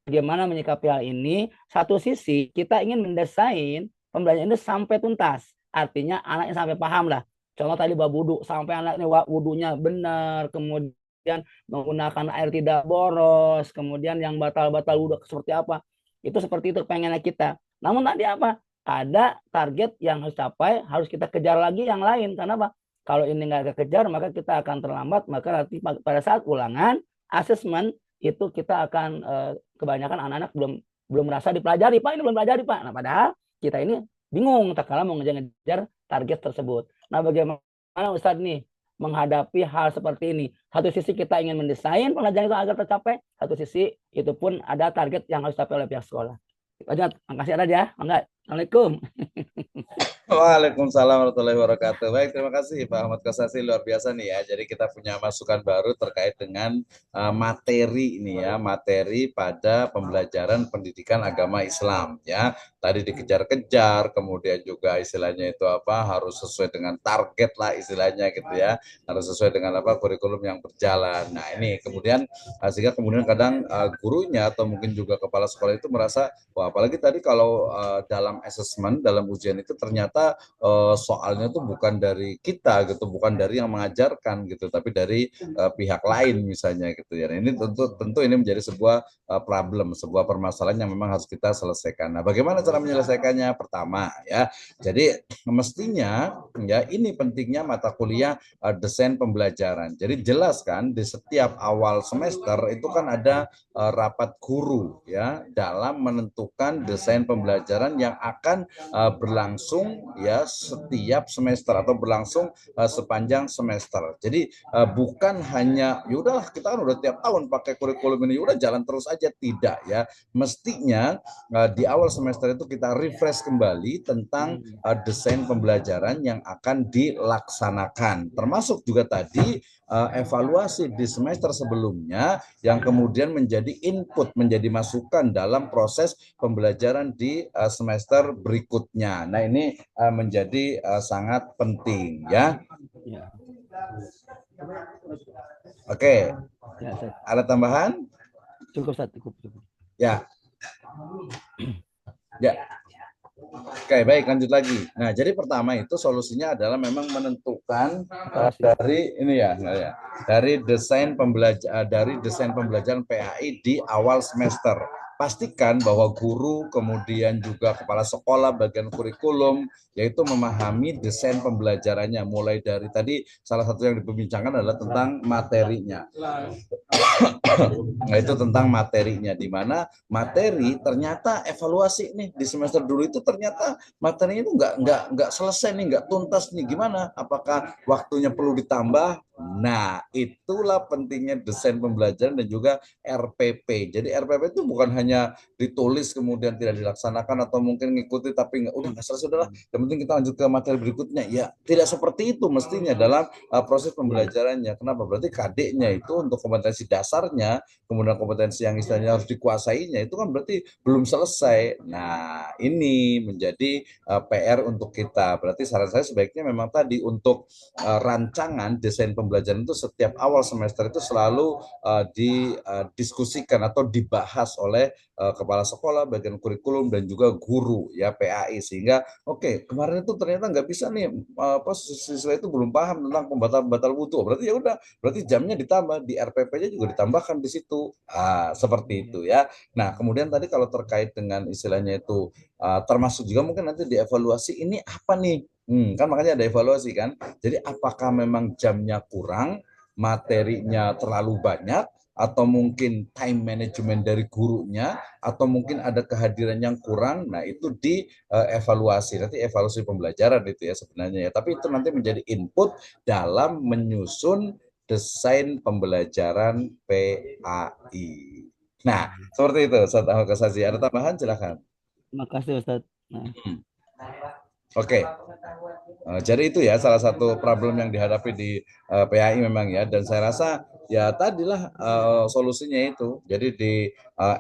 Bagaimana menyikapi hal ini? Satu sisi kita ingin mendesain pembelajaran itu sampai tuntas. Artinya anaknya sampai paham lah. Contoh tadi bab wudhu, sampai anaknya wudhunya benar, kemudian menggunakan air tidak boros, kemudian yang batal-batal wudhu seperti apa. Itu seperti itu pengennya kita. Namun tadi apa? Ada target yang harus capai, harus kita kejar lagi yang lain. Karena apa? Kalau ini nggak kekejar, maka kita akan terlambat. Maka nanti pada saat ulangan, asesmen, itu kita akan kebanyakan anak-anak belum merasa dipelajari. Pak, ini belum pelajari, Pak. Nah, padahal kita ini bingung tak kala mau ngejar target tersebut. Nah, bagaimana Ustadz nih menghadapi hal seperti ini? Satu sisi kita ingin mendesain pembelajaran itu agar tercapai, satu sisi itu pun ada target yang harus dicapai oleh pihak sekolah. Lanjut, makasih ada ya. Enggak. Assalamualaikum. Waalaikumsalam warahmatullahi wabarakatuh. Baik, terima kasih Pak Ahmad Kosasi, luar biasa nih ya. Jadi kita punya masukan baru terkait dengan materi ini ya, materi pada pembelajaran pendidikan agama Islam ya. Tadi dikejar-kejar, kemudian juga istilahnya itu apa, harus sesuai dengan target lah istilahnya gitu ya. Harus sesuai dengan apa, kurikulum yang berjalan. Nah, ini kemudian sehingga kemudian kadang gurunya atau mungkin juga kepala sekolah itu merasa, wah, apalagi tadi kalau dalam assessment, dalam ujian itu ternyata soalnya tuh bukan dari kita gitu, bukan dari yang mengajarkan gitu, tapi dari pihak lain misalnya gitu ya. Nah, ini tentu ini menjadi sebuah problem, sebuah permasalahan yang memang harus kita selesaikan. Nah, bagaimana cara menyelesaikannya? Pertama ya, jadi mestinya ya ini pentingnya mata kuliah desain pembelajaran. Jadi jelas kan di setiap awal semester itu kan ada rapat guru ya dalam menentukan desain pembelajaran yang akan berlangsung ya setiap semester atau berlangsung sepanjang semester. Jadi bukan hanya yaudah kita kan udah tiap tahun pakai kurikulum ini, udah jalan terus aja, tidak ya. Mestinya di awal semester itu kita refresh kembali tentang desain pembelajaran yang akan dilaksanakan. Termasuk juga tadi evaluasi di semester sebelumnya yang kemudian menjadi input, menjadi masukan dalam proses pembelajaran di semester berikutnya. Nah, ini menjadi sangat penting ya. Oke. Ada tambahan? Cukup, cukup. Ya. Ya. Oke, baik, lanjut lagi. Nah, jadi pertama itu solusinya adalah memang menentukan dari ini ya, dari desain pembelajaran PAI di awal semester. Pastikan bahwa guru, kemudian juga kepala sekolah, bagian kurikulum, yaitu memahami desain pembelajarannya. Mulai dari tadi salah satu yang diperbincangkan adalah tentang materinya. Nah, itu tentang materinya, di mana materi ternyata evaluasi nih di semester dulu itu ternyata materinya itu nggak selesai nih, nggak tuntas nih, gimana? Apakah waktunya perlu ditambah? Nah, itulah pentingnya desain pembelajaran dan juga RPP. Jadi RPP itu bukan hanya ditulis kemudian tidak dilaksanakan atau mungkin ngikuti tapi udah nggak selesai, udahlah, yang penting kita lanjut ke materi berikutnya. Ya, tidak seperti itu mestinya dalam proses pembelajarannya. Kenapa? Berarti KD-nya itu untuk kompetensi dasarnya, kemudian kompetensi yang istilahnya harus dikuasainya itu kan berarti belum selesai. Nah, ini menjadi PR untuk kita. Berarti saran saya sebaiknya memang tadi untuk rancangan desain pembelajaran itu setiap awal semester itu selalu didiskusikan atau dibahas oleh kepala sekolah, bagian kurikulum dan juga guru ya PAI, sehingga oke, kemarin itu ternyata nggak bisa nih, siswa itu belum paham tentang pembatal wudhu, berarti ya udah, berarti jamnya ditambah, di RPP-nya juga ditambahkan di situ, seperti itu ya. Nah, kemudian tadi kalau terkait dengan istilahnya itu termasuk juga mungkin nanti dievaluasi ini apa nih, kan makanya ada evaluasi kan. Jadi apakah memang jamnya kurang, materinya terlalu banyak, atau mungkin time management dari gurunya, atau mungkin ada kehadiran yang kurang. Nah, itu dievaluasi, nanti evaluasi pembelajaran itu ya sebenarnya ya. Tapi itu nanti menjadi input dalam menyusun desain pembelajaran PAI. Nah, seperti itu Ustaz Ahmad Kosasi. Ada tambahan? Silakan. Terima kasih Ustaz. Oke. Jadi itu ya salah satu problem yang dihadapi di PAI memang ya, dan saya rasa ya tadilah solusinya itu. Jadi di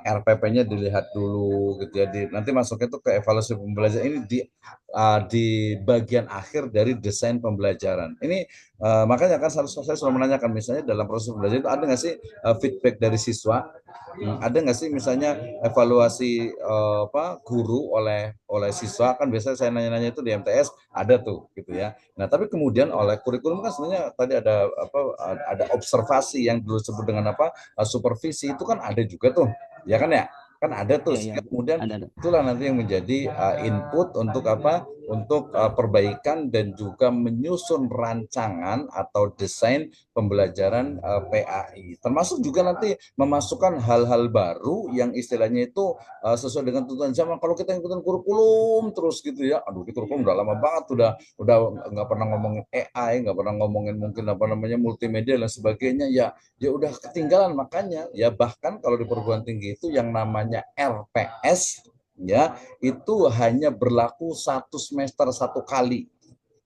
RPP-nya dilihat dulu gitu ya. Nanti masuknya itu ke evaluasi pembelajaran ini di bagian akhir dari desain pembelajaran. Ini makanya kan saya selalu menanyakan misalnya dalam proses pembelajaran itu ada nggak sih feedback dari siswa? Ada nggak sih misalnya evaluasi guru oleh siswa, kan biasanya saya nanya-nanya itu di MTS ada tuh gitu ya. Nah tapi kemudian oleh kurikulum kan sebenarnya tadi ada observasi yang dulu disebut dengan supervisi itu kan ada juga tuh ya kan ada tuh. Iya, iya, Kemudian ada. itulah nanti yang menjadi input untuk untuk perbaikan dan juga menyusun rancangan atau desain pembelajaran PAI, termasuk juga nanti memasukkan hal-hal baru yang istilahnya itu sesuai dengan tuntutan zaman. Kalau kita ikutin kurikulum terus gitu ya, aduh itu kurikulum udah lama banget, udah nggak pernah ngomongin AI, nggak pernah ngomongin mungkin multimedia dan sebagainya, ya udah ketinggalan. Makanya ya bahkan kalau di perguruan tinggi itu yang namanya RPS ya itu hanya berlaku 1 semester 1 kali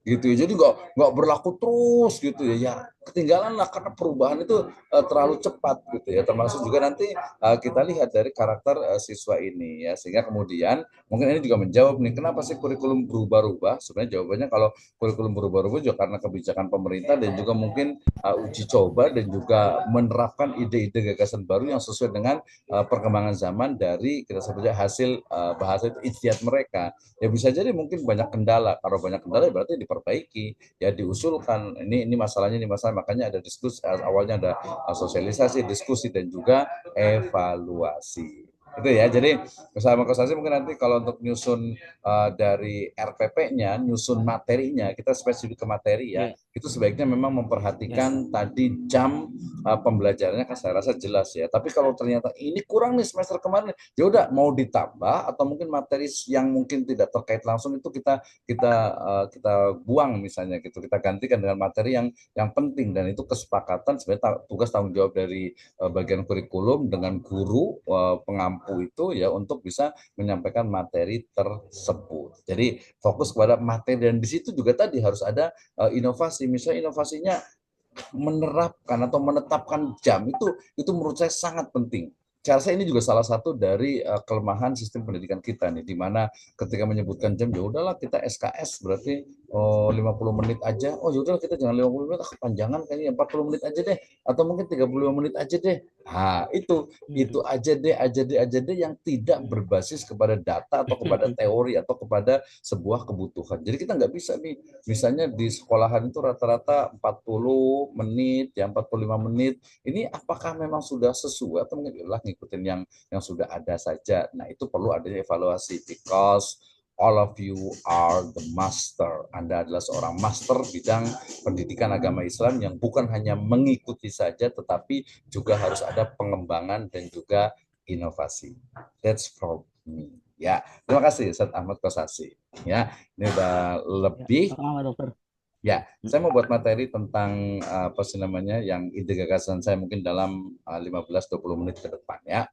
gitu ya. Jadi nggak berlaku terus gitu ya ketinggalan lah karena perubahan itu terlalu cepat gitu ya. Termasuk juga nanti kita lihat dari karakter siswa ini ya, sehingga kemudian mungkin ini juga menjawab nih kenapa sih kurikulum berubah-ubah. Sebenarnya jawabannya kalau kurikulum berubah-ubah juga karena kebijakan pemerintah dan juga mungkin uji coba dan juga menerapkan ide-ide gagasan baru yang sesuai dengan perkembangan zaman dari kita sebutnya hasil bahasa itu ijtihad mereka. Ya bisa jadi mungkin banyak kendala. Kalau banyak kendala ya berarti diperbaiki, ya diusulkan ini masalahnya, ini masalah. Makanya ada diskusi, awalnya ada sosialisasi, diskusi dan juga evaluasi. Itu ya. Jadi bersama Kosasi mungkin nanti kalau untuk nyusun dari RPP-nya, nyusun materinya, kita spesifik ke materi ya. Itu sebaiknya memang memperhatikan tadi jam pembelajarannya kan saya rasa jelas ya. Tapi kalau ternyata ini kurang nih semester kemarin, ya udah mau ditambah atau mungkin materi yang mungkin tidak terkait langsung itu kita buang misalnya gitu, kita gantikan dengan materi yang penting. Dan itu kesepakatan sebenarnya tugas tanggung jawab dari bagian kurikulum dengan guru pengampu itu ya untuk bisa menyampaikan materi tersebut. Jadi fokus kepada materi dan di situ juga tadi harus ada inovasi. Misalnya inovasinya menerapkan atau menetapkan jam itu menurut saya sangat penting. Saya rasa ini juga salah satu dari kelemahan sistem pendidikan kita nih, di mana ketika menyebutkan jam ya udahlah kita SKS berarti 50 menit aja. Oh ya udahlah kita jangan 50 menit, kepanjangan kayaknya 40 menit aja deh, atau mungkin 35 menit aja deh. Nah, itu aja deh yang tidak berbasis kepada data atau kepada teori atau kepada sebuah kebutuhan. Jadi kita nggak bisa nih, misalnya di sekolahan itu rata-rata 40 menit, ya 45 menit. Ini apakah memang sudah sesuai atau mungkin ngikutin yang sudah ada saja. Nah, itu perlu adanya evaluasi because all of you are the master. Anda adalah seorang master bidang pendidikan agama Islam yang bukan hanya mengikuti saja, tetapi juga harus ada pengembangan dan juga inovasi. That's from me. Ya, terima kasih Ustaz Ahmad Kosasi. Ya, ini udah lebih. Ya, saya mau buat materi tentang apa sih namanya yang ide gagasan saya mungkin dalam 15-20 menit ke depan ya.